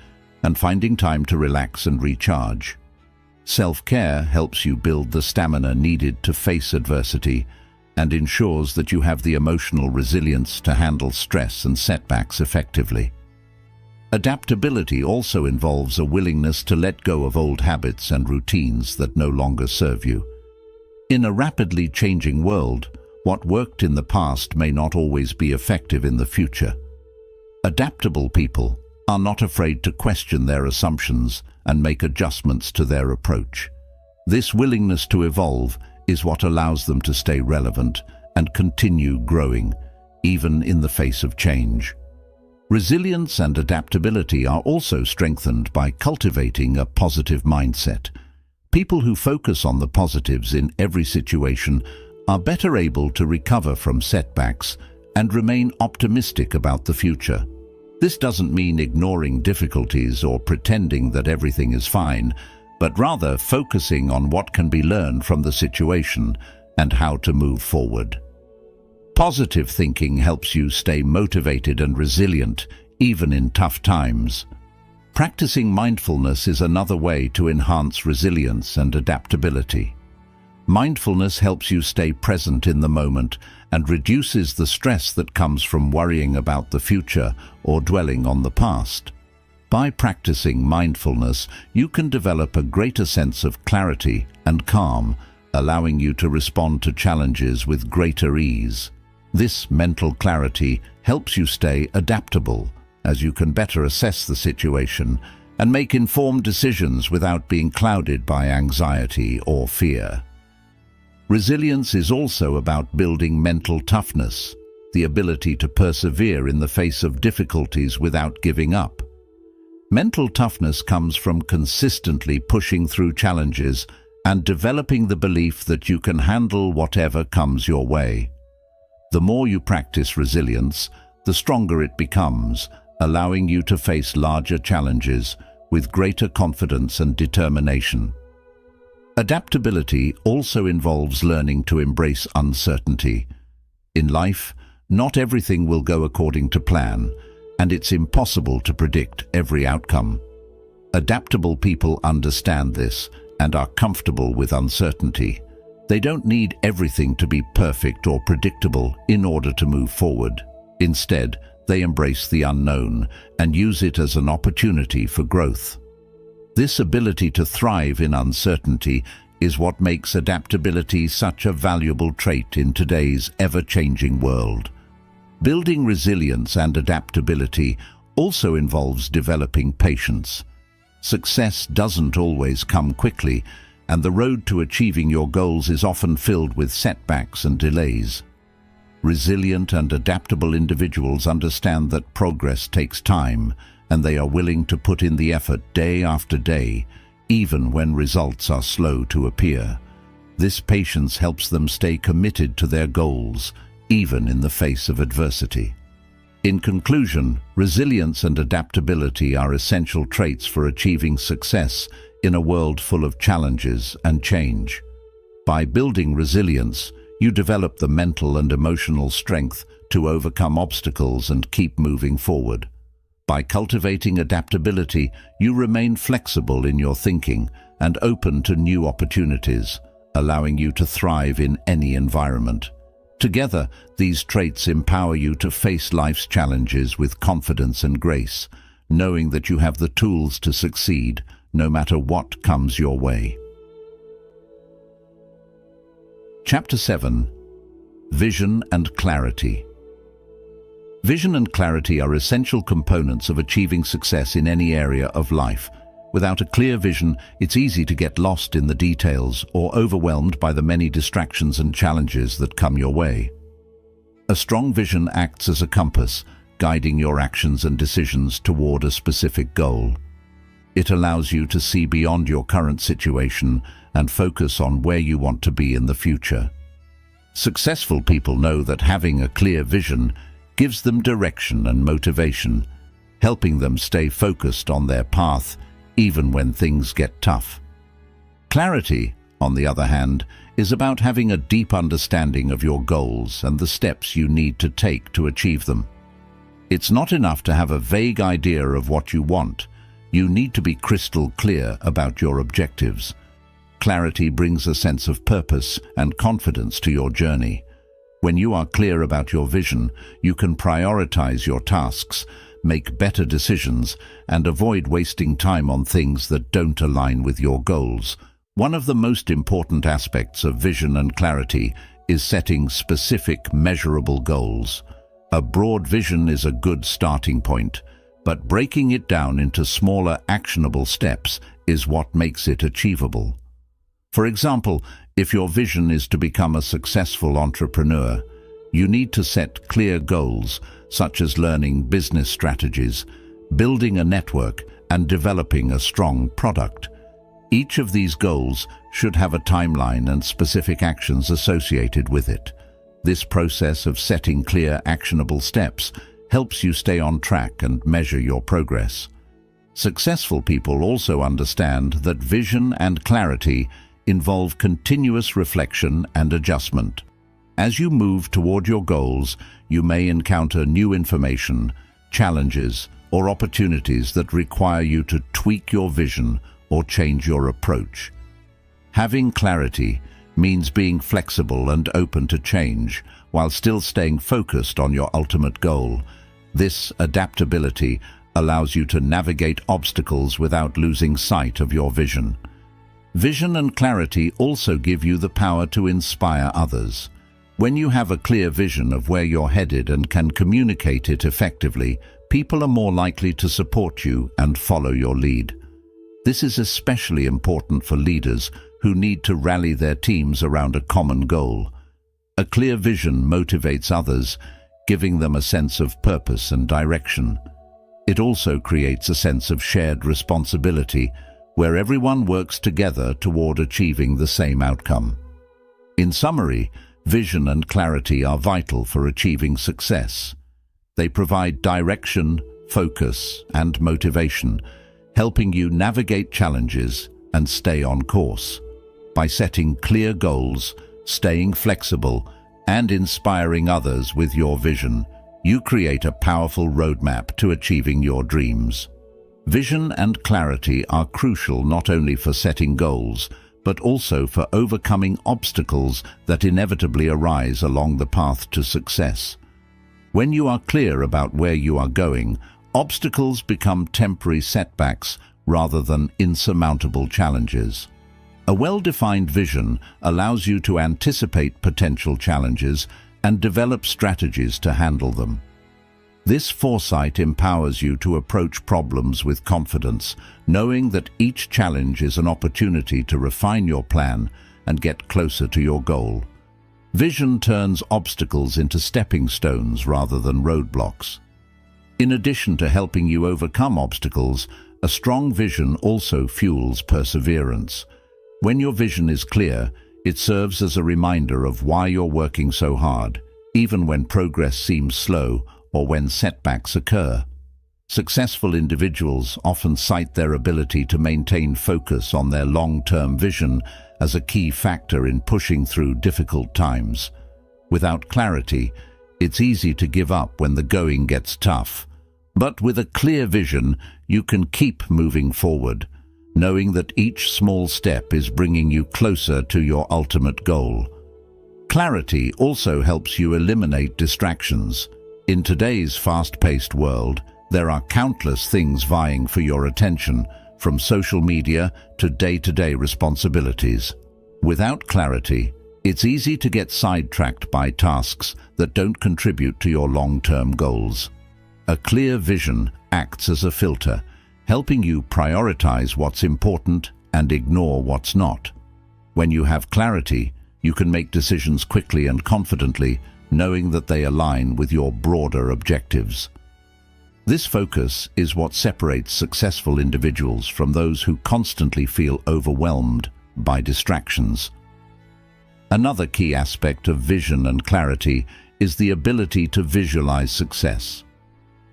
and finding time to relax and recharge. Self-care helps you build the stamina needed to face adversity and ensures that you have the emotional resilience to handle stress and setbacks effectively. Adaptability also involves a willingness to let go of old habits and routines that no longer serve you. In a rapidly changing world, what worked in the past may not always be effective in the future. Adaptable people are not afraid to question their assumptions and make adjustments to their approach. This willingness to evolve is what allows them to stay relevant and continue growing, even in the face of change. Resilience and adaptability are also strengthened by cultivating a positive mindset. People who focus on the positives in every situation are better able to recover from setbacks and remain optimistic about the future. This doesn't mean ignoring difficulties or pretending that everything is fine, but rather focusing on what can be learned from the situation and how to move forward. Positive thinking helps you stay motivated and resilient, even in tough times. Practicing mindfulness is another way to enhance resilience and adaptability. Mindfulness helps you stay present in the moment and reduces the stress that comes from worrying about the future or dwelling on the past. By practicing mindfulness, you can develop a greater sense of clarity and calm, allowing you to respond to challenges with greater ease. This mental clarity helps you stay adaptable, as you can better assess the situation and make informed decisions without being clouded by anxiety or fear. Resilience is also about building mental toughness, the ability to persevere in the face of difficulties without giving up. Mental toughness comes from consistently pushing through challenges and developing the belief that you can handle whatever comes your way. The more you practice resilience, the stronger it becomes, allowing you to face larger challenges with greater confidence and determination. Adaptability also involves learning to embrace uncertainty. In life, not everything will go according to plan, and it's impossible to predict every outcome. Adaptable people understand this and are comfortable with uncertainty. They don't need everything to be perfect or predictable in order to move forward. Instead, they embrace the unknown and use it as an opportunity for growth. This ability to thrive in uncertainty is what makes adaptability such a valuable trait in today's ever-changing world. Building resilience and adaptability also involves developing patience. Success doesn't always come quickly, and the road to achieving your goals is often filled with setbacks and delays. Resilient and adaptable individuals understand that progress takes time, and they are willing to put in the effort day after day, even when results are slow to appear. This patience helps them stay committed to their goals, even in the face of adversity. In conclusion, resilience and adaptability are essential traits for achieving success in a world full of challenges and change. By building resilience, you develop the mental and emotional strength to overcome obstacles and keep moving forward. By cultivating adaptability, you remain flexible in your thinking and open to new opportunities, allowing you to thrive in any environment. Together, these traits empower you to face life's challenges with confidence and grace, knowing that you have the tools to succeed no matter what comes your way. Chapter 7. Vision and Clarity. Vision and clarity are essential components of achieving success in any area of life. Without a clear vision, it's easy to get lost in the details or overwhelmed by the many distractions and challenges that come your way. A strong vision acts as a compass, guiding your actions and decisions toward a specific goal. It allows you to see beyond your current situation and focus on where you want to be in the future. Successful people know that having a clear vision gives them direction and motivation, helping them stay focused on their path even when things get tough. Clarity, on the other hand, is about having a deep understanding of your goals and the steps you need to take to achieve them. It's not enough to have a vague idea of what you want. You need to be crystal clear about your objectives. Clarity brings a sense of purpose and confidence to your journey. When you are clear about your vision, you can prioritize your tasks, make better decisions, and avoid wasting time on things that don't align with your goals. One of the most important aspects of vision and clarity is setting specific, measurable goals. A broad vision is a good starting point, but breaking it down into smaller, actionable steps is what makes it achievable. For example, if your vision is to become a successful entrepreneur, you need to set clear goals, such as learning business strategies, building a network, and developing a strong product. Each of these goals should have a timeline and specific actions associated with it. This process of setting clear, actionable steps helps you stay on track and measure your progress. Successful people also understand that vision and clarity involve continuous reflection and adjustment. As you move toward your goals, you may encounter new information, challenges, or opportunities that require you to tweak your vision or change your approach. Having clarity means being flexible and open to change while still staying focused on your ultimate goal. This adaptability allows you to navigate obstacles without losing sight of your vision. Vision and clarity also give you the power to inspire others. When you have a clear vision of where you're headed and can communicate it effectively, people are more likely to support you and follow your lead. This is especially important for leaders who need to rally their teams around a common goal. A clear vision motivates others, giving them a sense of purpose and direction. It also creates a sense of shared responsibility, where everyone works together toward achieving the same outcome. In summary, vision and clarity are vital for achieving success. They provide direction, focus, and motivation, helping you navigate challenges and stay on course. By setting clear goals, staying flexible, and inspiring others with your vision, you create a powerful roadmap to achieving your dreams. Vision and clarity are crucial not only for setting goals, but also for overcoming obstacles that inevitably arise along the path to success. When you are clear about where you are going, obstacles become temporary setbacks rather than insurmountable challenges. A well-defined vision allows you to anticipate potential challenges and develop strategies to handle them. This foresight empowers you to approach problems with confidence, knowing that each challenge is an opportunity to refine your plan and get closer to your goal. Vision turns obstacles into stepping stones rather than roadblocks. In addition to helping you overcome obstacles, a strong vision also fuels perseverance. When your vision is clear, it serves as a reminder of why you're working so hard, even when progress seems slow or when setbacks occur. Successful individuals often cite their ability to maintain focus on their long-term vision as a key factor in pushing through difficult times. Without clarity, it's easy to give up when the going gets tough. But with a clear vision, you can keep moving forward, knowing that each small step is bringing you closer to your ultimate goal. Clarity also helps you eliminate distractions. In today's fast-paced world, there are countless things vying for your attention, from social media to day-to-day responsibilities. Without clarity, it's easy to get sidetracked by tasks that don't contribute to your long-term goals. A clear vision acts as a filter, helping you prioritize what's important and ignore what's not. When you have clarity, you can make decisions quickly and confidently, knowing that they align with your broader objectives. This focus is what separates successful individuals from those who constantly feel overwhelmed by distractions. Another key aspect of vision and clarity is the ability to visualize success.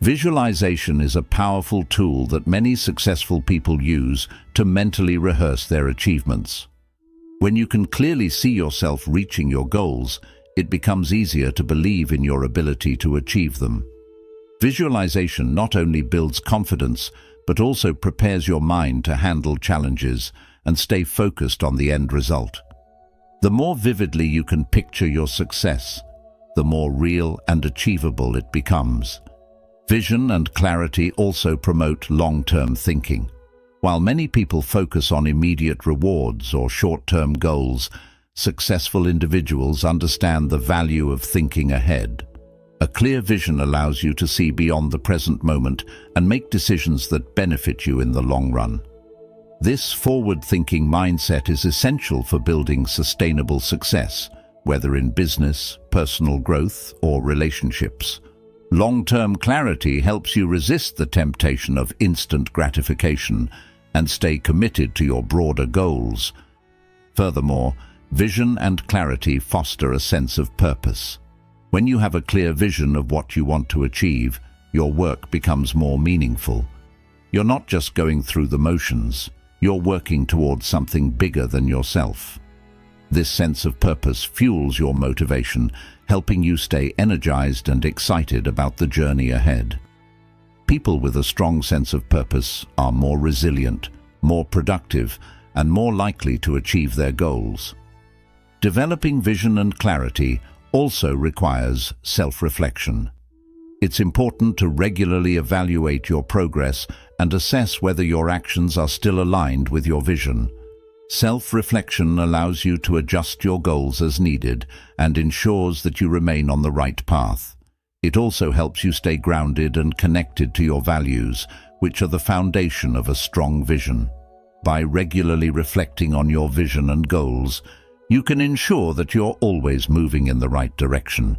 Visualization is a powerful tool that many successful people use to mentally rehearse their achievements. When you can clearly see yourself reaching your goals, it becomes easier to believe in your ability to achieve them. Visualization not only builds confidence, but also prepares your mind to handle challenges and stay focused on the end result. The more vividly you can picture your success, the more real and achievable it becomes. Vision and clarity also promote long-term thinking. While many people focus on immediate rewards or short-term goals, successful individuals understand the value of thinking ahead. A clear vision allows you to see beyond the present moment and make decisions that benefit you in the long run. This forward-thinking mindset is essential for building sustainable success, whether in business, personal growth, or relationships. Long-term clarity helps you resist the temptation of instant gratification and stay committed to your broader goals. Furthermore, vision and clarity foster a sense of purpose. When you have a clear vision of what you want to achieve, your work becomes more meaningful. You're not just going through the motions, you're working towards something bigger than yourself. This sense of purpose fuels your motivation, helping you stay energized and excited about the journey ahead. People with a strong sense of purpose are more resilient, more productive, and more likely to achieve their goals. Developing vision and clarity also requires self-reflection. It's important to regularly evaluate your progress and assess whether your actions are still aligned with your vision. Self-reflection allows you to adjust your goals as needed and ensures that you remain on the right path. It also helps you stay grounded and connected to your values, which are the foundation of a strong vision. By regularly reflecting on your vision and goals, you can ensure that you're always moving in the right direction.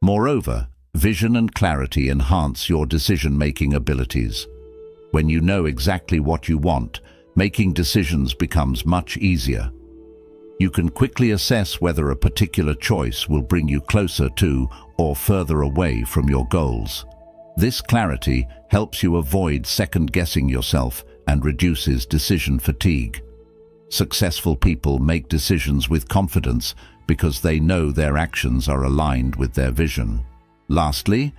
Moreover, vision and clarity enhance your decision-making abilities. When you know exactly what you want, making decisions becomes much easier. You can quickly assess whether a particular choice will bring you closer to or further away from your goals. This clarity helps you avoid second-guessing yourself and reduces decision fatigue. Successful people make decisions with confidence because they know their actions are aligned with their vision. Lastly,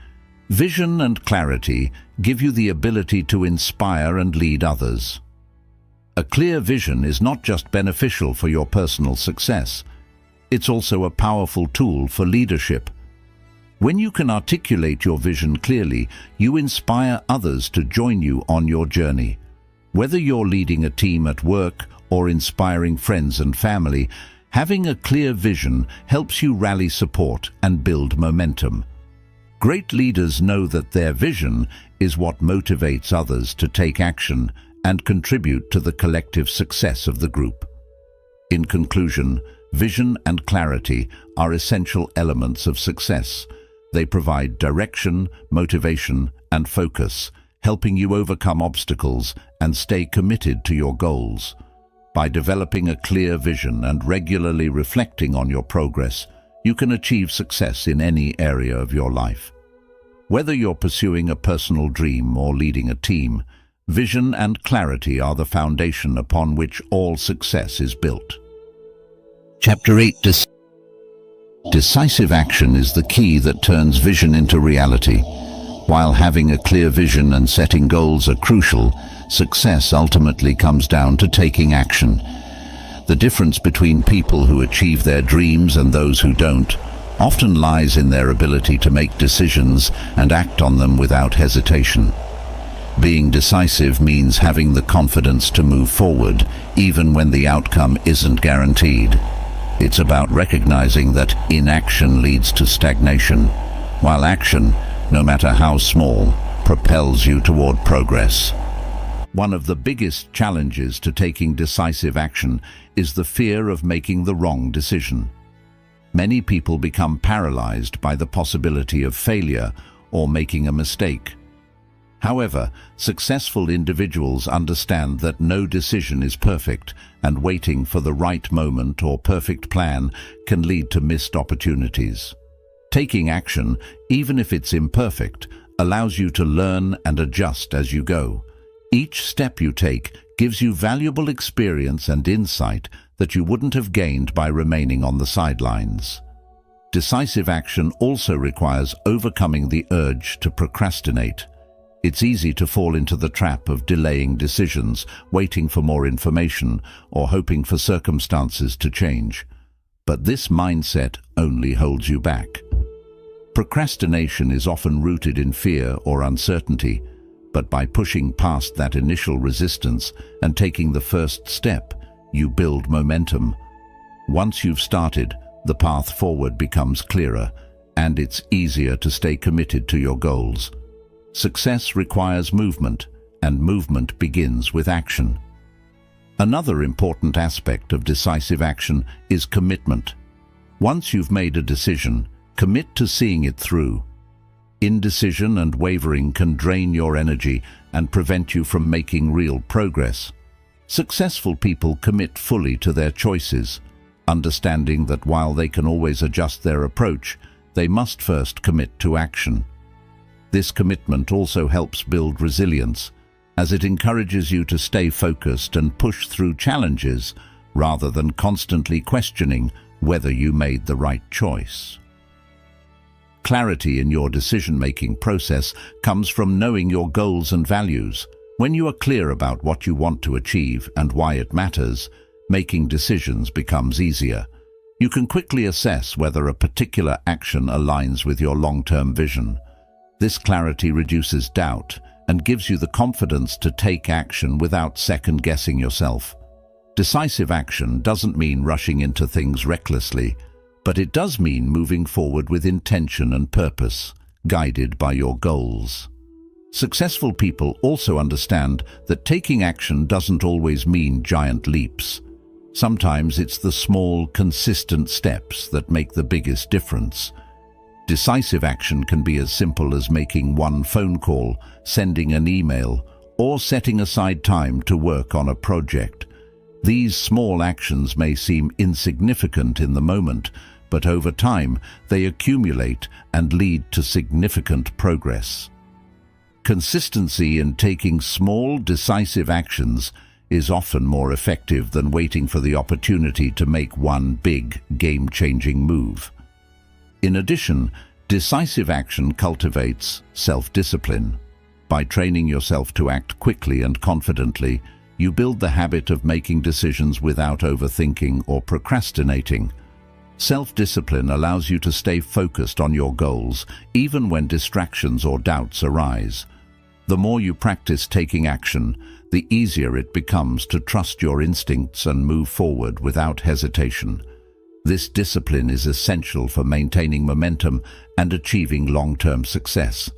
vision and clarity give you the ability to inspire and lead others. A clear vision is not just beneficial for your personal success, it's also a powerful tool for leadership. When you can articulate your vision clearly, you inspire others to join you on your journey. Whether you're leading a team at work or inspiring friends and family, having a clear vision helps you rally support and build momentum. Great leaders know that their vision is what motivates others to take action and contribute to the collective success of the group. In conclusion, vision and clarity are essential elements of success. They provide direction, motivation, and focus, helping you overcome obstacles and stay committed to your goals. By developing a clear vision and regularly reflecting on your progress, you can achieve success in any area of your life. Whether you're pursuing a personal dream or leading a team, vision and clarity are the foundation upon which all success is built. Chapter 8. Decisive action is the key that turns vision into reality. While having a clear vision and setting goals are crucial, success ultimately comes down to taking action. The difference between people who achieve their dreams and those who don't often lies in their ability to make decisions and act on them without hesitation. Being decisive means having the confidence to move forward, even when the outcome isn't guaranteed. It's about recognizing that inaction leads to stagnation, while action, no matter how small, propels you toward progress. One of the biggest challenges to taking decisive action is the fear of making the wrong decision. Many people become paralyzed by the possibility of failure or making a mistake. However, successful individuals understand that no decision is perfect, and waiting for the right moment or perfect plan can lead to missed opportunities. Taking action, even if it's imperfect, allows you to learn and adjust as you go. Each step you take gives you valuable experience and insight that you wouldn't have gained by remaining on the sidelines. Decisive action also requires overcoming the urge to procrastinate. It's easy to fall into the trap of delaying decisions, waiting for more information, or hoping for circumstances to change. But this mindset only holds you back. Procrastination is often rooted in fear or uncertainty, but by pushing past that initial resistance and taking the first step, you build momentum. Once you've started, the path forward becomes clearer, and it's easier to stay committed to your goals. Success requires movement, and movement begins with action. Another important aspect of decisive action is commitment. Once you've made a decision, commit to seeing it through. Indecision and wavering can drain your energy and prevent you from making real progress. Successful people commit fully to their choices, understanding that while they can always adjust their approach, they must first commit to action. This commitment also helps build resilience, as it encourages you to stay focused and push through challenges rather than constantly questioning whether you made the right choice. Clarity in your decision-making process comes from knowing your goals and values. When you are clear about what you want to achieve and why it matters, making decisions becomes easier. You can quickly assess whether a particular action aligns with your long-term vision. This clarity reduces doubt and gives you the confidence to take action without second-guessing yourself. Decisive action doesn't mean rushing into things recklessly, but it does mean moving forward with intention and purpose, guided by your goals. Successful people also understand that taking action doesn't always mean giant leaps. Sometimes it's the small, consistent steps that make the biggest difference. Decisive action can be as simple as making one phone call, sending an email, or setting aside time to work on a project. These small actions may seem insignificant in the moment, but over time they accumulate and lead to significant progress. Consistency in taking small, decisive actions is often more effective than waiting for the opportunity to make one big, game-changing move. In addition, decisive action cultivates self-discipline. By training yourself to act quickly and confidently, you build the habit of making decisions without overthinking or procrastinating. Self-discipline allows you to stay focused on your goals, even when distractions or doubts arise. The more you practice taking action, the easier it becomes to trust your instincts and move forward without hesitation. This discipline is essential for maintaining momentum and achieving long-term success.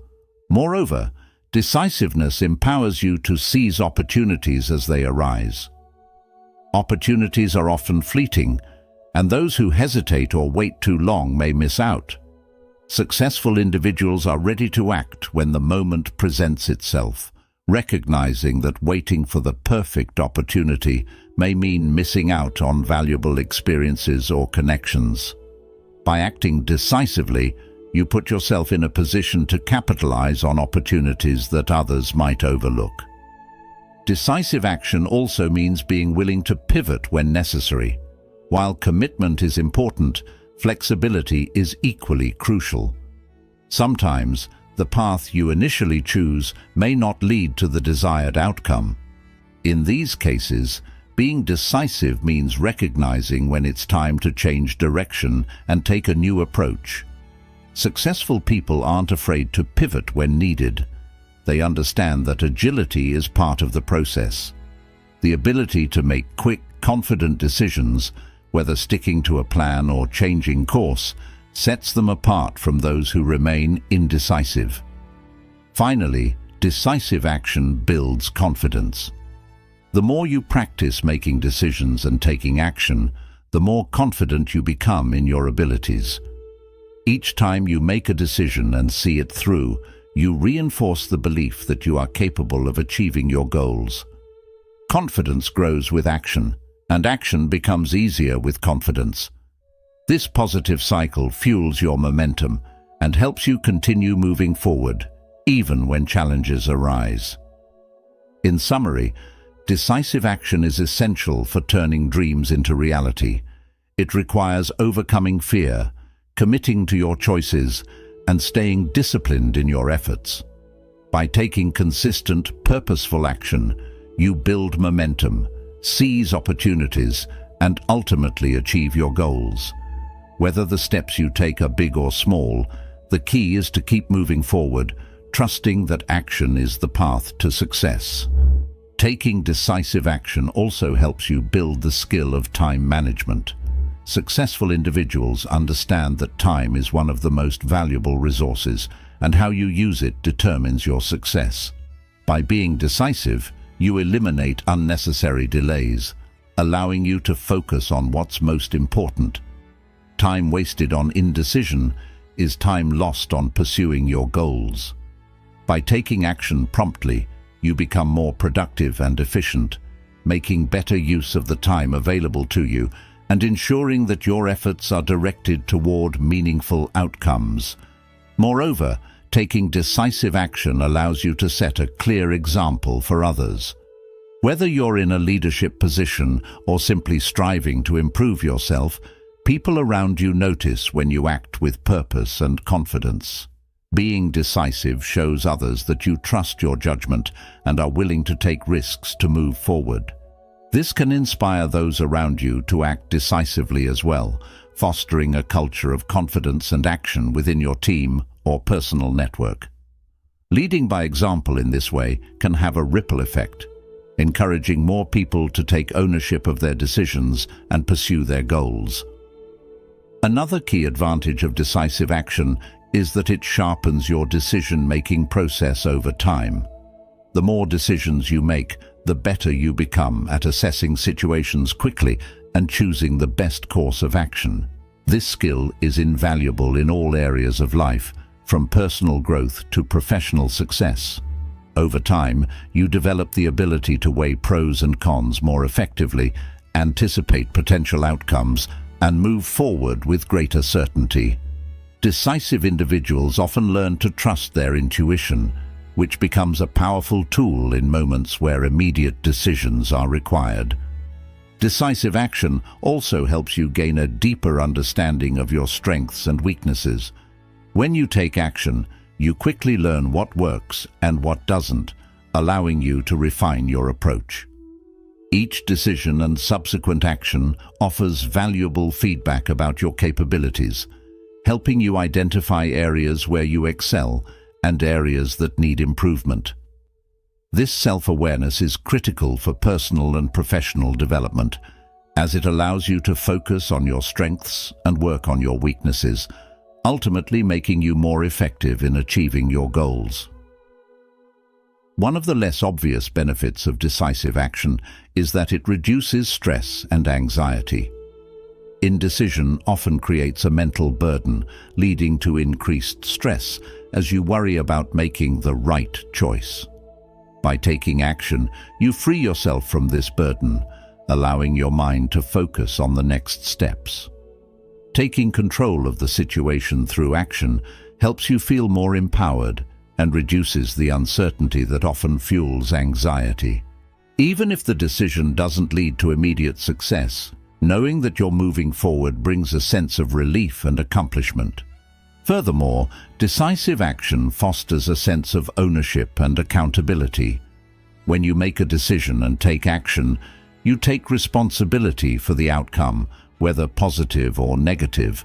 Moreover, decisiveness empowers you to seize opportunities as they arise. Opportunities are often fleeting, and those who hesitate or wait too long may miss out. Successful individuals are ready to act when the moment presents itself, recognizing that waiting for the perfect opportunity may mean missing out on valuable experiences or connections. By acting decisively, you put yourself in a position to capitalize on opportunities that others might overlook. Decisive action also means being willing to pivot when necessary. While commitment is important, flexibility is equally crucial. Sometimes, the path you initially choose may not lead to the desired outcome. In these cases, being decisive means recognizing when it's time to change direction and take a new approach. Successful people aren't afraid to pivot when needed. They understand that agility is part of the process. The ability to make quick, confident decisions, whether sticking to a plan or changing course, sets them apart from those who remain indecisive. Finally, decisive action builds confidence. The more you practice making decisions and taking action, the more confident you become in your abilities. Each time you make a decision and see it through, you reinforce the belief that you are capable of achieving your goals. Confidence grows with action, and action becomes easier with confidence. This positive cycle fuels your momentum and helps you continue moving forward, even when challenges arise. In summary, decisive action is essential for turning dreams into reality. It requires overcoming fear, committing to your choices, and staying disciplined in your efforts. By taking consistent, purposeful action, you build momentum, seize opportunities, and ultimately achieve your goals. Whether the steps you take are big or small, the key is to keep moving forward, trusting that action is the path to success. Taking decisive action also helps you build the skill of time management. Successful individuals understand that time is one of the most valuable resources, and how you use it determines your success. By being decisive, you eliminate unnecessary delays, allowing you to focus on what's most important. Time wasted on indecision is time lost on pursuing your goals. By taking action promptly, you become more productive and efficient, making better use of the time available to you and ensuring that your efforts are directed toward meaningful outcomes. Moreover, taking decisive action allows you to set a clear example for others. Whether you're in a leadership position or simply striving to improve yourself, people around you notice when you act with purpose and confidence. Being decisive shows others that you trust your judgment and are willing to take risks to move forward. This can inspire those around you to act decisively as well, fostering a culture of confidence and action within your team or personal network. Leading by example in this way can have a ripple effect, encouraging more people to take ownership of their decisions and pursue their goals. Another key advantage of decisive action is that it sharpens your decision-making process over time. The more decisions you make, the better you become at assessing situations quickly and choosing the best course of action. This skill is invaluable in all areas of life, from personal growth to professional success. Over time, you develop the ability to weigh pros and cons more effectively, anticipate potential outcomes, and move forward with greater certainty. Decisive individuals often learn to trust their intuition, which becomes a powerful tool in moments where immediate decisions are required. Decisive action also helps you gain a deeper understanding of your strengths and weaknesses. When you take action, you quickly learn what works and what doesn't, allowing you to refine your approach. Each decision and subsequent action offers valuable feedback about your capabilities, helping you identify areas where you excel and areas that need improvement. This self-awareness is critical for personal and professional development, as it allows you to focus on your strengths and work on your weaknesses, ultimately making you more effective in achieving your goals. One of the less obvious benefits of decisive action is that it reduces stress and anxiety. Indecision often creates a mental burden, leading to increased stress as you worry about making the right choice. By taking action, you free yourself from this burden, allowing your mind to focus on the next steps. Taking control of the situation through action helps you feel more empowered and reduces the uncertainty that often fuels anxiety. Even if the decision doesn't lead to immediate success, knowing that you're moving forward brings a sense of relief and accomplishment. Furthermore, decisive action fosters a sense of ownership and accountability. When you make a decision and take action, you take responsibility for the outcome, whether positive or negative.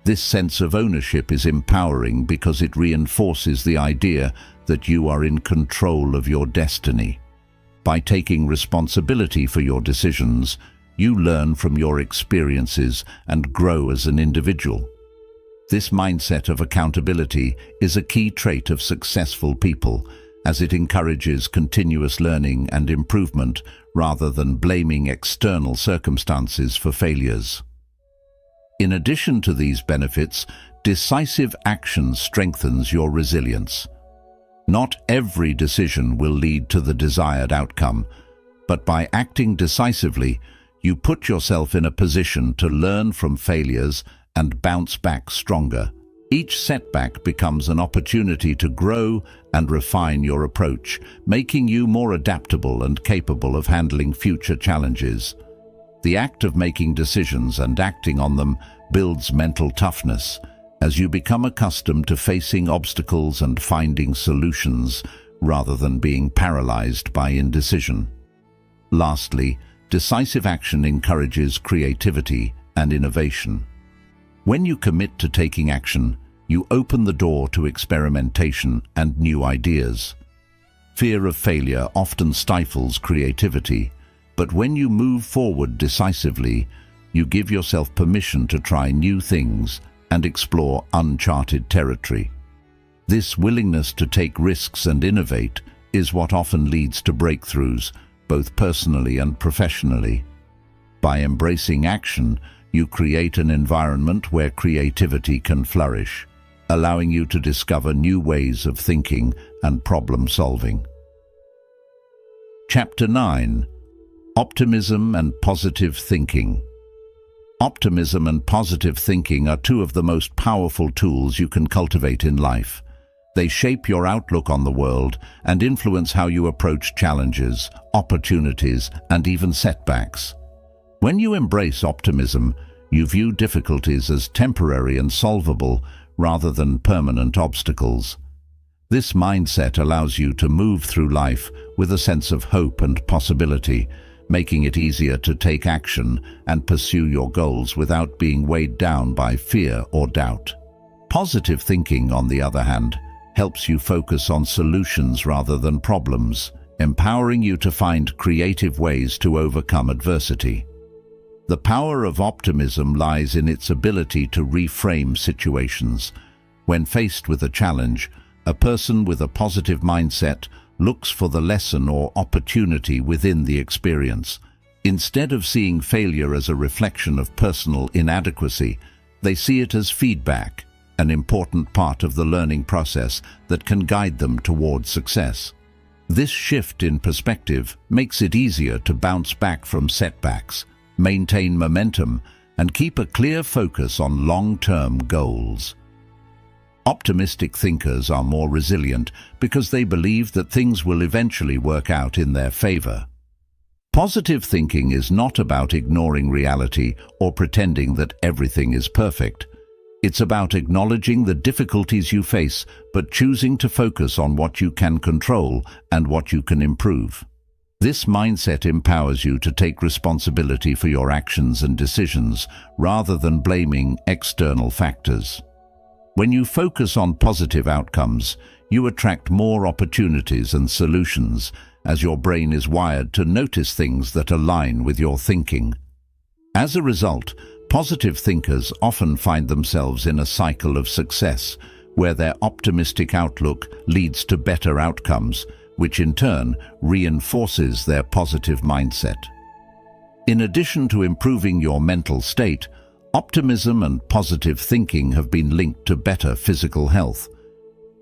This sense of ownership is empowering because it reinforces the idea that you are in control of your destiny. By taking responsibility for your decisions, you learn from your experiences and grow as an individual. This mindset of accountability is a key trait of successful people, as it encourages continuous learning and improvement rather than blaming external circumstances for failures. In addition to these benefits, decisive action strengthens your resilience. Not every decision will lead to the desired outcome, but by acting decisively, you put yourself in a position to learn from failures and bounce back stronger. Each setback becomes an opportunity to grow and refine your approach, making you more adaptable and capable of handling future challenges. The act of making decisions and acting on them builds mental toughness, as you become accustomed to facing obstacles and finding solutions rather than being paralyzed by indecision. Lastly, decisive action encourages creativity and innovation. When you commit to taking action, you open the door to experimentation and new ideas. Fear of failure often stifles creativity, but when you move forward decisively, you give yourself permission to try new things and explore uncharted territory. This willingness to take risks and innovate is what often leads to breakthroughs, both personally and professionally. By embracing action, you create an environment where creativity can flourish. allowing you to discover new ways of thinking and problem solving. Chapter 9. Optimism and Positive Thinking. Optimism and positive thinking are two of the most powerful tools you can cultivate in life. They shape your outlook on the world and influence how you approach challenges, opportunities, and even setbacks. When you embrace optimism, you view difficulties as temporary and solvable rather than permanent obstacles. This mindset allows you to move through life with a sense of hope and possibility, making it easier to take action and pursue your goals without being weighed down by fear or doubt. Positive thinking, on the other hand, helps you focus on solutions rather than problems, empowering you to find creative ways to overcome adversity. The power of optimism lies in its ability to reframe situations. When faced with a challenge, a person with a positive mindset looks for the lesson or opportunity within the experience. Instead of seeing failure as a reflection of personal inadequacy, they see it as feedback, an important part of the learning process that can guide them toward success. This shift in perspective makes it easier to bounce back from setbacks, maintain momentum, and keep a clear focus on long-term goals. Optimistic thinkers are more resilient because they believe that things will eventually work out in their favor. Positive thinking is not about ignoring reality or pretending that everything is perfect. It's about acknowledging the difficulties you face, but choosing to focus on what you can control and what you can improve. This mindset empowers you to take responsibility for your actions and decisions rather than blaming external factors. When you focus on positive outcomes, you attract more opportunities and solutions, as your brain is wired to notice things that align with your thinking. As a result, positive thinkers often find themselves in a cycle of success, where their optimistic outlook leads to better outcomes, which in turn reinforces their positive mindset. In addition to improving your mental state, optimism and positive thinking have been linked to better physical health.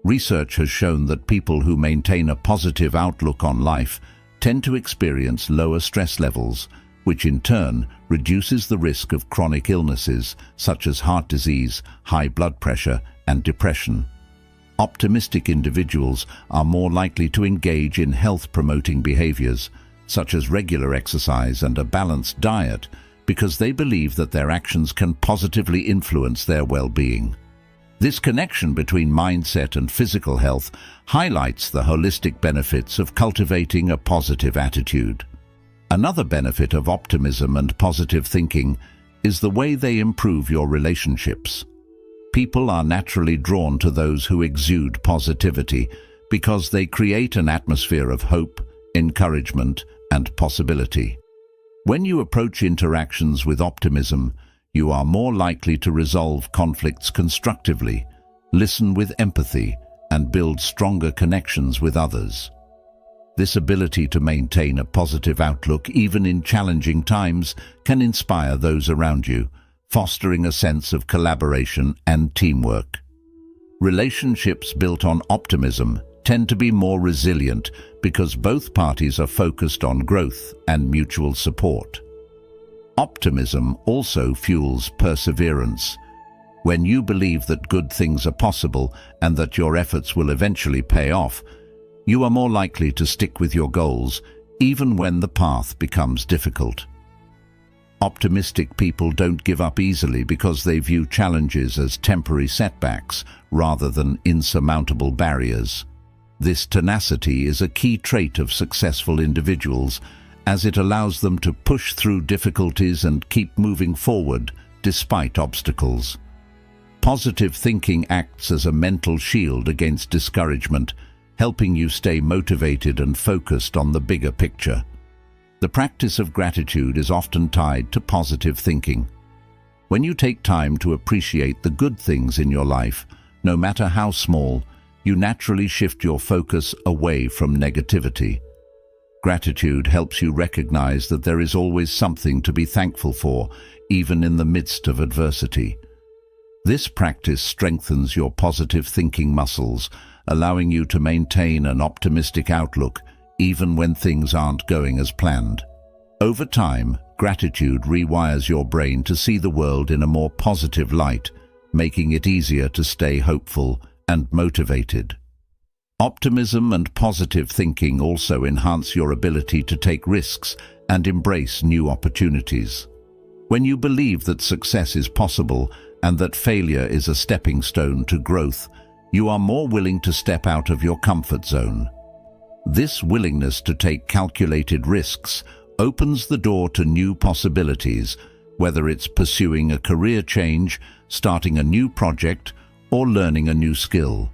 Research has shown that people who maintain a positive outlook on life tend to experience lower stress levels, which in turn reduces the risk of chronic illnesses such as heart disease, high blood pressure, and depression. Optimistic individuals are more likely to engage in health-promoting behaviors, such as regular exercise and a balanced diet, because they believe that their actions can positively influence their well-being. This connection between mindset and physical health highlights the holistic benefits of cultivating a positive attitude. Another benefit of optimism and positive thinking is the way they improve your relationships. People are naturally drawn to those who exude positivity because they create an atmosphere of hope, encouragement, and possibility. When you approach interactions with optimism, you are more likely to resolve conflicts constructively, listen with empathy, and build stronger connections with others. This ability to maintain a positive outlook even in challenging times can inspire those around you, fostering a sense of collaboration and teamwork. Relationships built on optimism tend to be more resilient because both parties are focused on growth and mutual support. Optimism also fuels perseverance. When you believe that good things are possible and that your efforts will eventually pay off, you are more likely to stick with your goals even when the path becomes difficult. Optimistic people don't give up easily because they view challenges as temporary setbacks rather than insurmountable barriers. This tenacity is a key trait of successful individuals, as it allows them to push through difficulties and keep moving forward despite obstacles. Positive thinking acts as a mental shield against discouragement, helping you stay motivated and focused on the bigger picture. The practice of gratitude is often tied to positive thinking. When you take time to appreciate the good things in your life, no matter how small, you naturally shift your focus away from negativity. Gratitude helps you recognize that there is always something to be thankful for, even in the midst of adversity. This practice strengthens your positive thinking muscles, allowing you to maintain an optimistic outlook even when things aren't going as planned. Over time, gratitude rewires your brain to see the world in a more positive light, making it easier to stay hopeful and motivated. Optimism and positive thinking also enhance your ability to take risks and embrace new opportunities. When you believe that success is possible and that failure is a stepping stone to growth, you are more willing to step out of your comfort zone. This willingness to take calculated risks opens the door to new possibilities, whether it's pursuing a career change, starting a new project, or learning a new skill.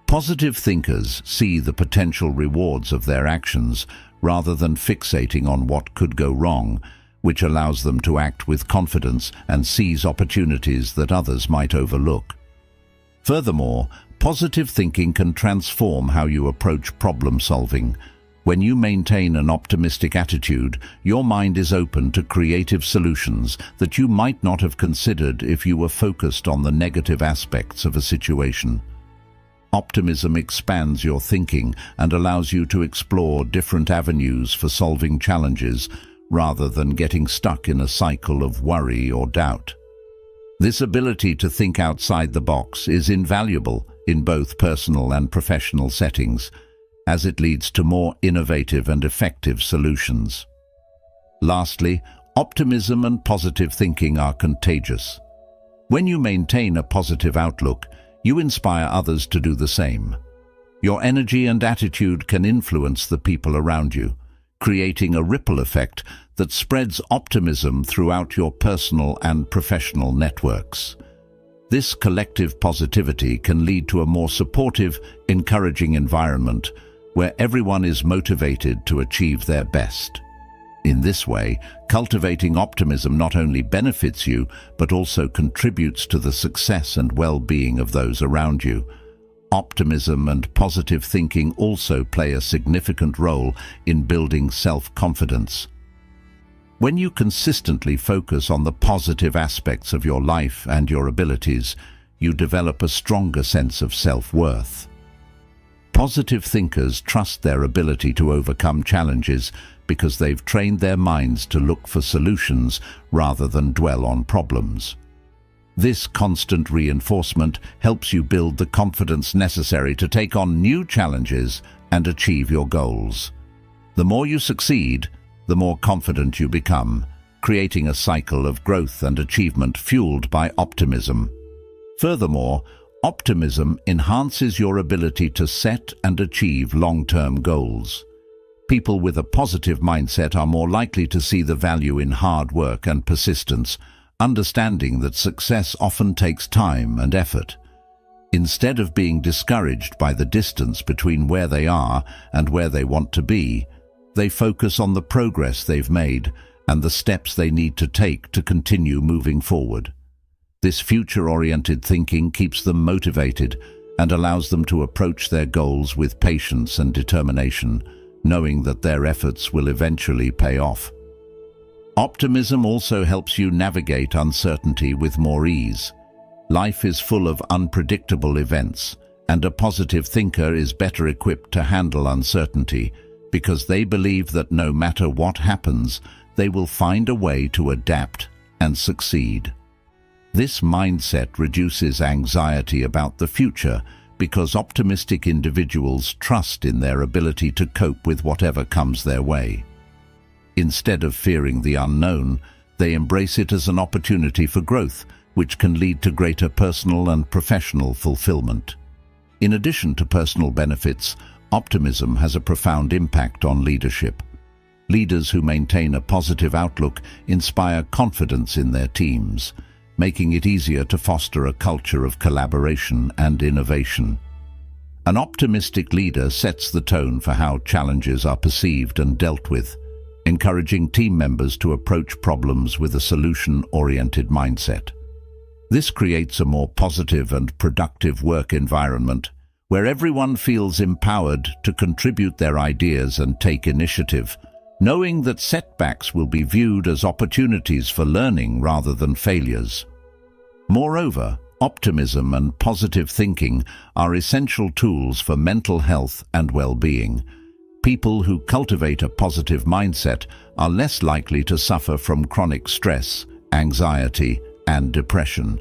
Positive thinkers see the potential rewards of their actions rather than fixating on what could go wrong, which allows them to act with confidence and seize opportunities that others might overlook. Furthermore, positive thinking can transform how you approach problem solving. When you maintain an optimistic attitude, your mind is open to creative solutions that you might not have considered if you were focused on the negative aspects of a situation. Optimism expands your thinking and allows you to explore different avenues for solving challenges rather than getting stuck in a cycle of worry or doubt. This ability to think outside the box is invaluable in both personal and professional settings, as it leads to more innovative and effective solutions. Lastly, optimism and positive thinking are contagious. When you maintain a positive outlook, you inspire others to do the same. Your energy and attitude can influence the people around you, creating a ripple effect that spreads optimism throughout your personal and professional networks. This collective positivity can lead to a more supportive, encouraging environment where everyone is motivated to achieve their best. In this way, cultivating optimism not only benefits you, but also contributes to the success and well-being of those around you. Optimism and positive thinking also play a significant role in building self-confidence. When you consistently focus on the positive aspects of your life and your abilities, you develop a stronger sense of self-worth. Positive thinkers trust their ability to overcome challenges because they've trained their minds to look for solutions rather than dwell on problems. This constant reinforcement helps you build the confidence necessary to take on new challenges and achieve your goals. The more you succeed, the more confident you become, creating a cycle of growth and achievement fueled by optimism. Furthermore, optimism enhances your ability to set and achieve long-term goals. People with a positive mindset are more likely to see the value in hard work and persistence, understanding that success often takes time and effort. Instead of being discouraged by the distance between where they are and where they want to be, they focus on the progress they've made and the steps they need to take to continue moving forward. This future-oriented thinking keeps them motivated and allows them to approach their goals with patience and determination, knowing that their efforts will eventually pay off. Optimism also helps you navigate uncertainty with more ease. Life is full of unpredictable events, and a positive thinker is better equipped to handle uncertainty because they believe that no matter what happens, they will find a way to adapt and succeed. This mindset reduces anxiety about the future because optimistic individuals trust in their ability to cope with whatever comes their way. Instead of fearing the unknown, they embrace it as an opportunity for growth, which can lead to greater personal and professional fulfillment. In addition to personal benefits, optimism has a profound impact on leadership. Leaders who maintain a positive outlook inspire confidence in their teams, making it easier to foster a culture of collaboration and innovation. An optimistic leader sets the tone for how challenges are perceived and dealt with, encouraging team members to approach problems with a solution-oriented mindset. This creates a more positive and productive work environment where everyone feels empowered to contribute their ideas and take initiative, knowing that setbacks will be viewed as opportunities for learning rather than failures. Moreover, Optimism and positive thinking are essential tools for mental health and well-being. People who cultivate a positive mindset are less likely to suffer from chronic stress, anxiety, and depression.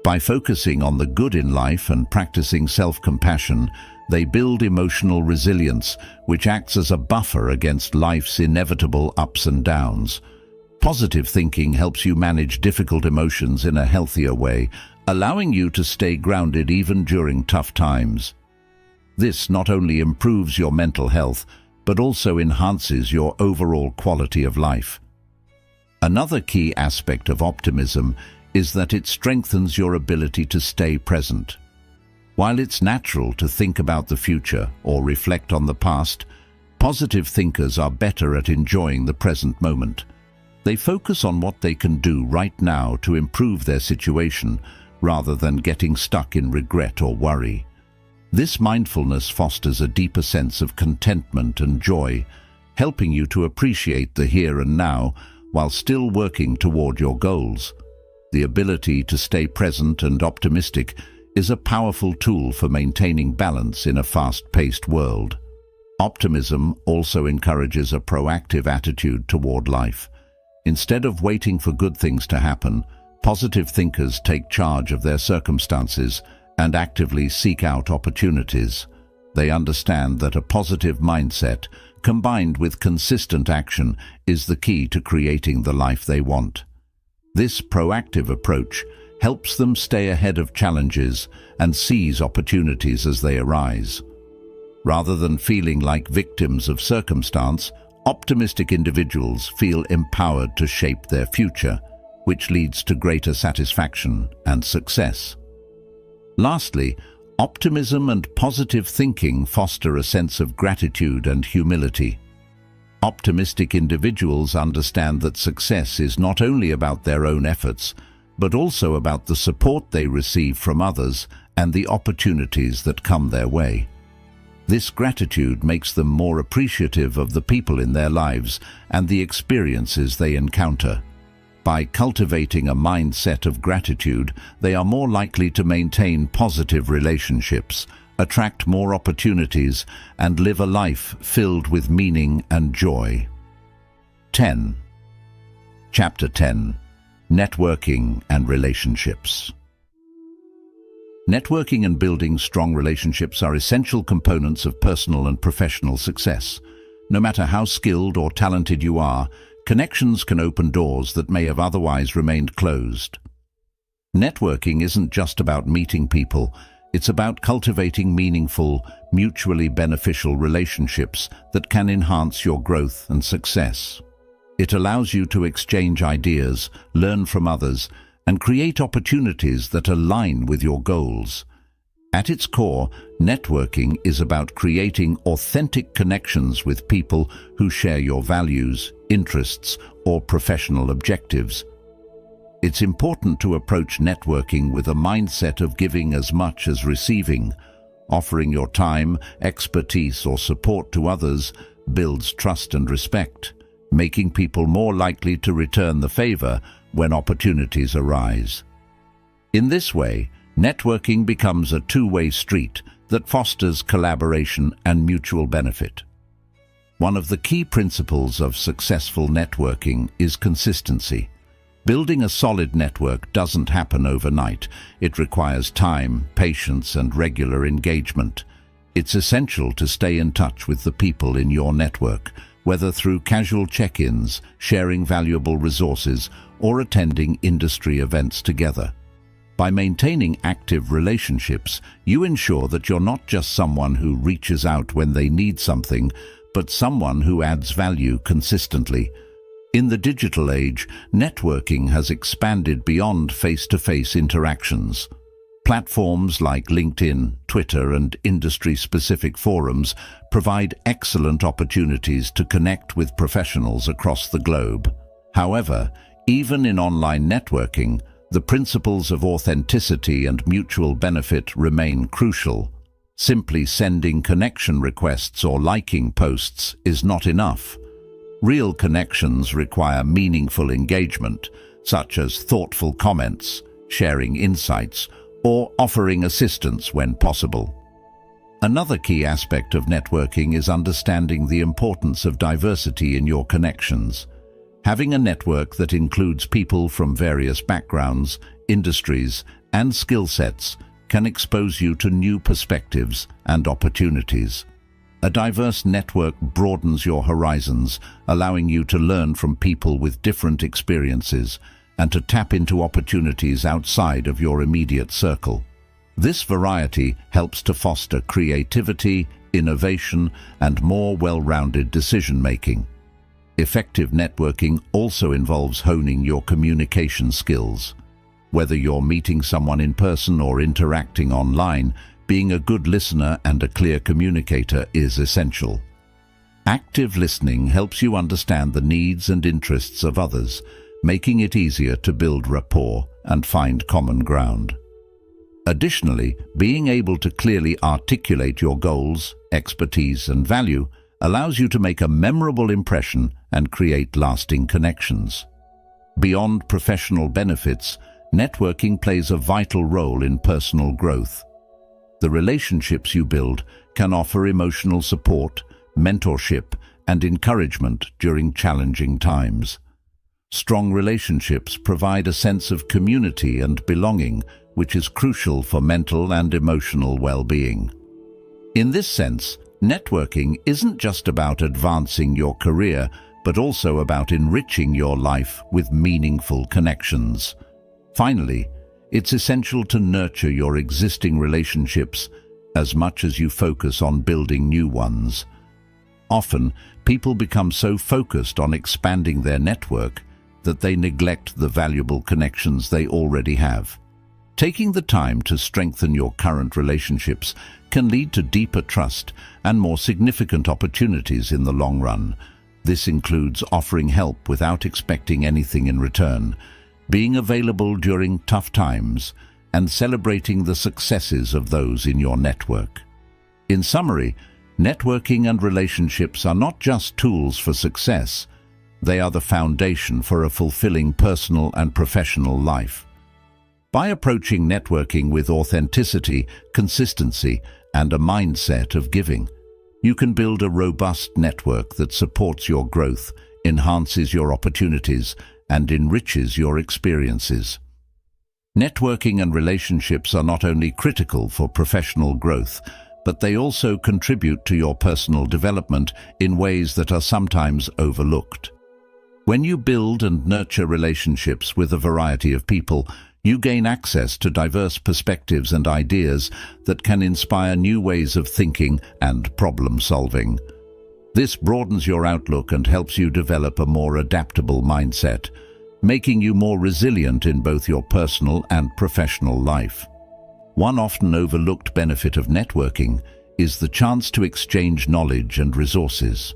By focusing on the good in life and practicing self-compassion, they build emotional resilience, which acts as a buffer against life's inevitable ups and downs. Positive thinking helps you manage difficult emotions in a healthier way, allowing you to stay grounded even during tough times. This not only improves your mental health, but also enhances your overall quality of life. Another key aspect of optimism is that it strengthens your ability to stay present. While it's natural to think about the future or reflect on the past, positive thinkers are better at enjoying the present moment. They focus on what they can do right now to improve their situation, rather than getting stuck in regret or worry. This mindfulness fosters a deeper sense of contentment and joy, helping you to appreciate the here and now while still working toward your goals. The ability to stay present and optimistic is a powerful tool for maintaining balance in a fast-paced world. Optimism also encourages a proactive attitude toward life. Instead of waiting for good things to happen, positive thinkers take charge of their circumstances and actively seek out opportunities. They understand that a positive mindset, combined with consistent action, is the key to creating the life they want. This proactive approach helps them stay ahead of challenges and seize opportunities as they arise. Rather than feeling like victims of circumstance, optimistic individuals feel empowered to shape their future, which leads to greater satisfaction and success. Lastly, optimism and positive thinking foster a sense of gratitude and humility. Optimistic individuals understand that success is not only about their own efforts, but also about the support they receive from others and the opportunities that come their way. This gratitude makes them more appreciative of the people in their lives and the experiences they encounter. By cultivating a mindset of gratitude, they are more likely to maintain positive relationships, attract more opportunities, and live a life filled with meaning and joy. 10. Chapter 10. Networking and Relationships. Networking and building strong relationships are essential components of personal and professional success. No matter how skilled or talented you are, connections can open doors that may have otherwise remained closed. Networking isn't just about meeting people, it's about cultivating meaningful, mutually beneficial relationships that can enhance your growth and success. It allows you to exchange ideas, learn from others, and create opportunities that align with your goals. At its core, networking is about creating authentic connections with people who share your values, interests, or professional objectives. It's important to approach networking with a mindset of giving as much as receiving. Offering your time, expertise, or support to others builds trust and respect, making people more likely to return the favor when opportunities arise. In this way, networking becomes a two-way street that fosters collaboration and mutual benefit. One of the key principles of successful networking is consistency. Building a solid network doesn't happen overnight. It requires time, patience, and regular engagement. It's essential to stay in touch with the people in your network, whether through casual check-ins, sharing valuable resources, or attending industry events together. By maintaining active relationships, you ensure that you're not just someone who reaches out when they need something, but someone who adds value consistently. In the digital age, networking has expanded beyond face-to-face interactions. Platforms like LinkedIn, Twitter, and industry-specific forums provide excellent opportunities to connect with professionals across the globe. However, even in online networking, the principles of authenticity and mutual benefit remain crucial. Simply sending connection requests or liking posts is not enough. Real connections require meaningful engagement, such as thoughtful comments, sharing insights, or offering assistance when possible. Another key aspect of networking is understanding the importance of diversity in your connections. Having a network that includes people from various backgrounds, industries, and skill sets can expose you to new perspectives and opportunities. A diverse network broadens your horizons, allowing you to learn from people with different experiences and to tap into opportunities outside of your immediate circle. This variety helps to foster creativity, innovation, and more well-rounded decision-making. Effective networking also involves honing your communication skills. Whether you're meeting someone in person or interacting online, being a good listener and a clear communicator is essential. Active listening helps you understand the needs and interests of others, making it easier to build rapport and find common ground. Additionally, being able to clearly articulate your goals, expertise, and value allows you to make a memorable impression and create lasting connections. Beyond professional benefits, networking plays a vital role in personal growth. The relationships you build can offer emotional support, mentorship, and encouragement during challenging times. Strong relationships provide a sense of community and belonging, which is crucial for mental and emotional well-being. In this sense, networking isn't just about advancing your career, but also about enriching your life with meaningful connections. Finally, it's essential to nurture your existing relationships as much as you focus on building new ones. Often, people become so focused on expanding their network that they neglect the valuable connections they already have. Taking the time to strengthen your current relationships can lead to deeper trust and more significant opportunities in the long run. This includes offering help without expecting anything in return, being available during tough times, and celebrating the successes of those in your network. In summary, networking and relationships are not just tools for success, they are the foundation for a fulfilling personal and professional life. By approaching networking with authenticity, consistency, and a mindset of giving, you can build a robust network that supports your growth, enhances your opportunities, and enriches your experiences. Networking and relationships are not only critical for professional growth, but they also contribute to your personal development in ways that are sometimes overlooked. When you build and nurture relationships with a variety of people, you gain access to diverse perspectives and ideas that can inspire new ways of thinking and problem-solving. This broadens your outlook and helps you develop a more adaptable mindset, making you more resilient in both your personal and professional life. One often overlooked benefit of networking is the chance to exchange knowledge and resources.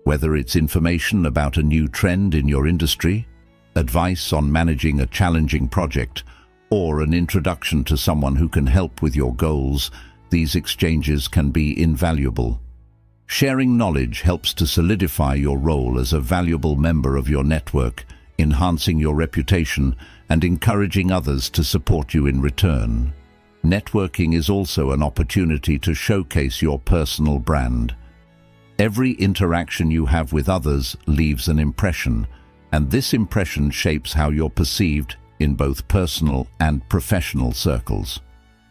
Whether it's information about a new trend in your industry, advice on managing a challenging project, or an introduction to someone who can help with your goals, these exchanges can be invaluable. Sharing knowledge helps to solidify your role as a valuable member of your network, enhancing your reputation and encouraging others to support you in return. Networking is also an opportunity to showcase your personal brand. Every interaction you have with others leaves an impression, and this impression shapes how you're perceived in both personal and professional circles.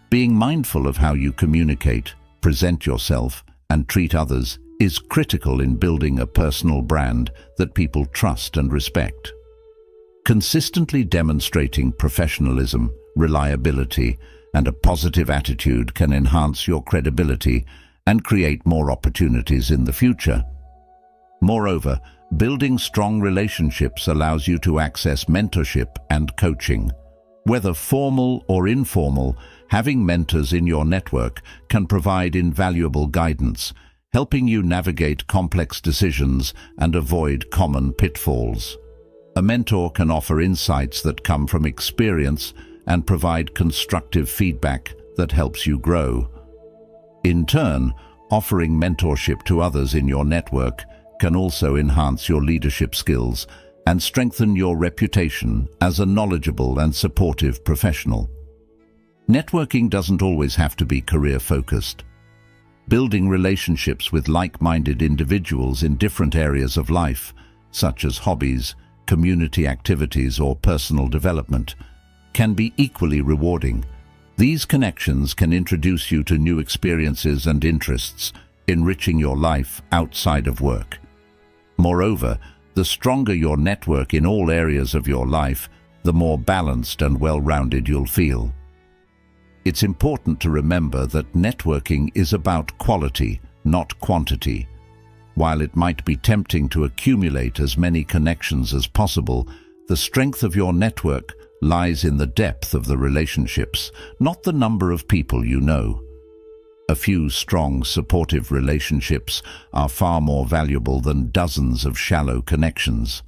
Being mindful of how you communicate, present yourself, and treat others is critical in building a personal brand that people trust and respect. Consistently demonstrating professionalism, reliability, and a positive attitude can enhance your credibility and create more opportunities in the future. Moreover, building strong relationships allows you to access mentorship and coaching. Whether formal or informal, having mentors in your network can provide invaluable guidance, helping you navigate complex decisions and avoid common pitfalls. A mentor can offer insights that come from experience and provide constructive feedback that helps you grow. In turn, offering mentorship to others in your network can also enhance your leadership skills and strengthen your reputation as a knowledgeable and supportive professional. Networking doesn't always have to be career-focused. Building relationships with like-minded individuals in different areas of life, such as hobbies, community activities, or personal development, can be equally rewarding. These connections can introduce you to new experiences and interests, enriching your life outside of work. Moreover, the stronger your network in all areas of your life, the more balanced and well-rounded you'll feel. It's important to remember that networking is about quality, not quantity. While it might be tempting to accumulate as many connections as possible, the strength of your network lies in the depth of the relationships, not the number of people you know. A few strong, supportive relationships are far more valuable than dozens of shallow connections.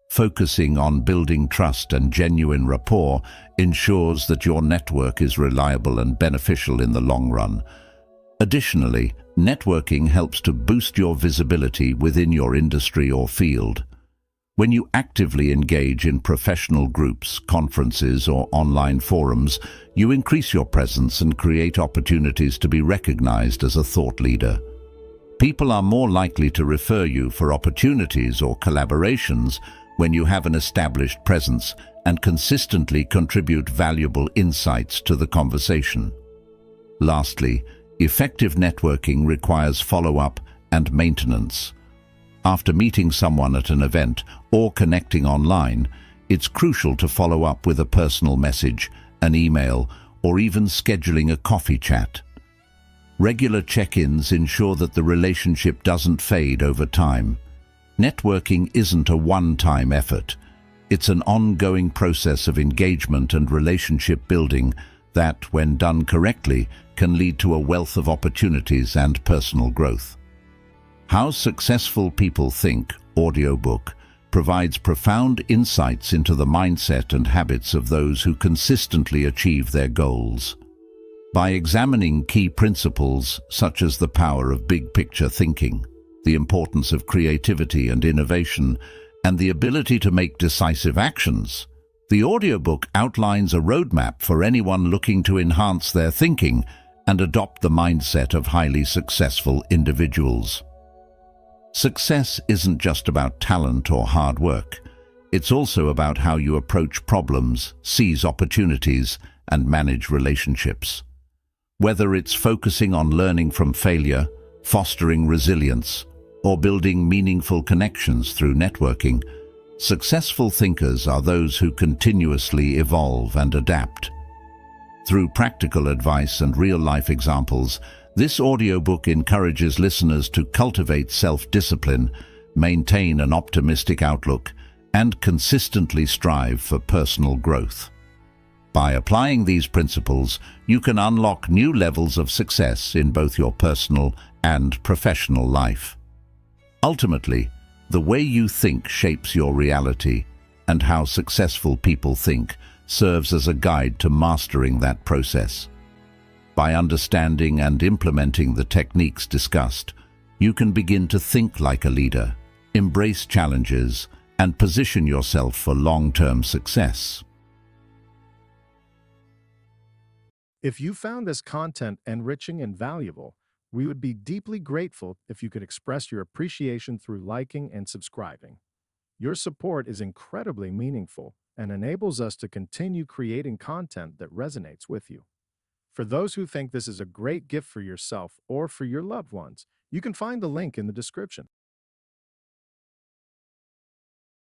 Focusing on building trust and genuine rapport ensures that your network is reliable and beneficial in the long run. Additionally, networking helps to boost your visibility within your industry or field. When you actively engage in professional groups, conferences, or online forums, you increase your presence and create opportunities to be recognized as a thought leader. People are more likely to refer you for opportunities or collaborations when you have an established presence and consistently contribute valuable insights to the conversation. Lastly, effective networking requires follow-up and maintenance. After meeting someone at an event or connecting online, it's crucial to follow up with a personal message, an email, or even scheduling a coffee chat. Regular check-ins ensure that the relationship doesn't fade over time. Networking isn't a one-time effort. It's an ongoing process of engagement and relationship building that, when done correctly, can lead to a wealth of opportunities and personal growth. How Successful People Think, audiobook, provides profound insights into the mindset and habits of those who consistently achieve their goals. By examining key principles such as the power of big-picture thinking, the importance of creativity and innovation, and the ability to make decisive actions, the audiobook outlines a roadmap for anyone looking to enhance their thinking and adopt the mindset of highly successful individuals. Success isn't just about talent or hard work. It's also about how you approach problems, seize opportunities, and manage relationships. Whether it's focusing on learning from failure, fostering resilience, or building meaningful connections through networking, successful thinkers are those who continuously evolve and adapt. Through practical advice and real-life examples, this audiobook encourages listeners to cultivate self-discipline, maintain an optimistic outlook, and consistently strive for personal growth. By applying these principles, you can unlock new levels of success in both your personal and professional life. Ultimately, the way you think shapes your reality, and how successful people think serves as a guide to mastering that process. By understanding and implementing the techniques discussed, you can begin to think like a leader, embrace challenges, and position yourself for long-term success. If you found this content enriching and valuable, we would be deeply grateful if you could express your appreciation through liking and subscribing. Your support is incredibly meaningful and enables us to continue creating content that resonates with you. For those who think this is a great gift for yourself or for your loved ones, you can find the link in the description.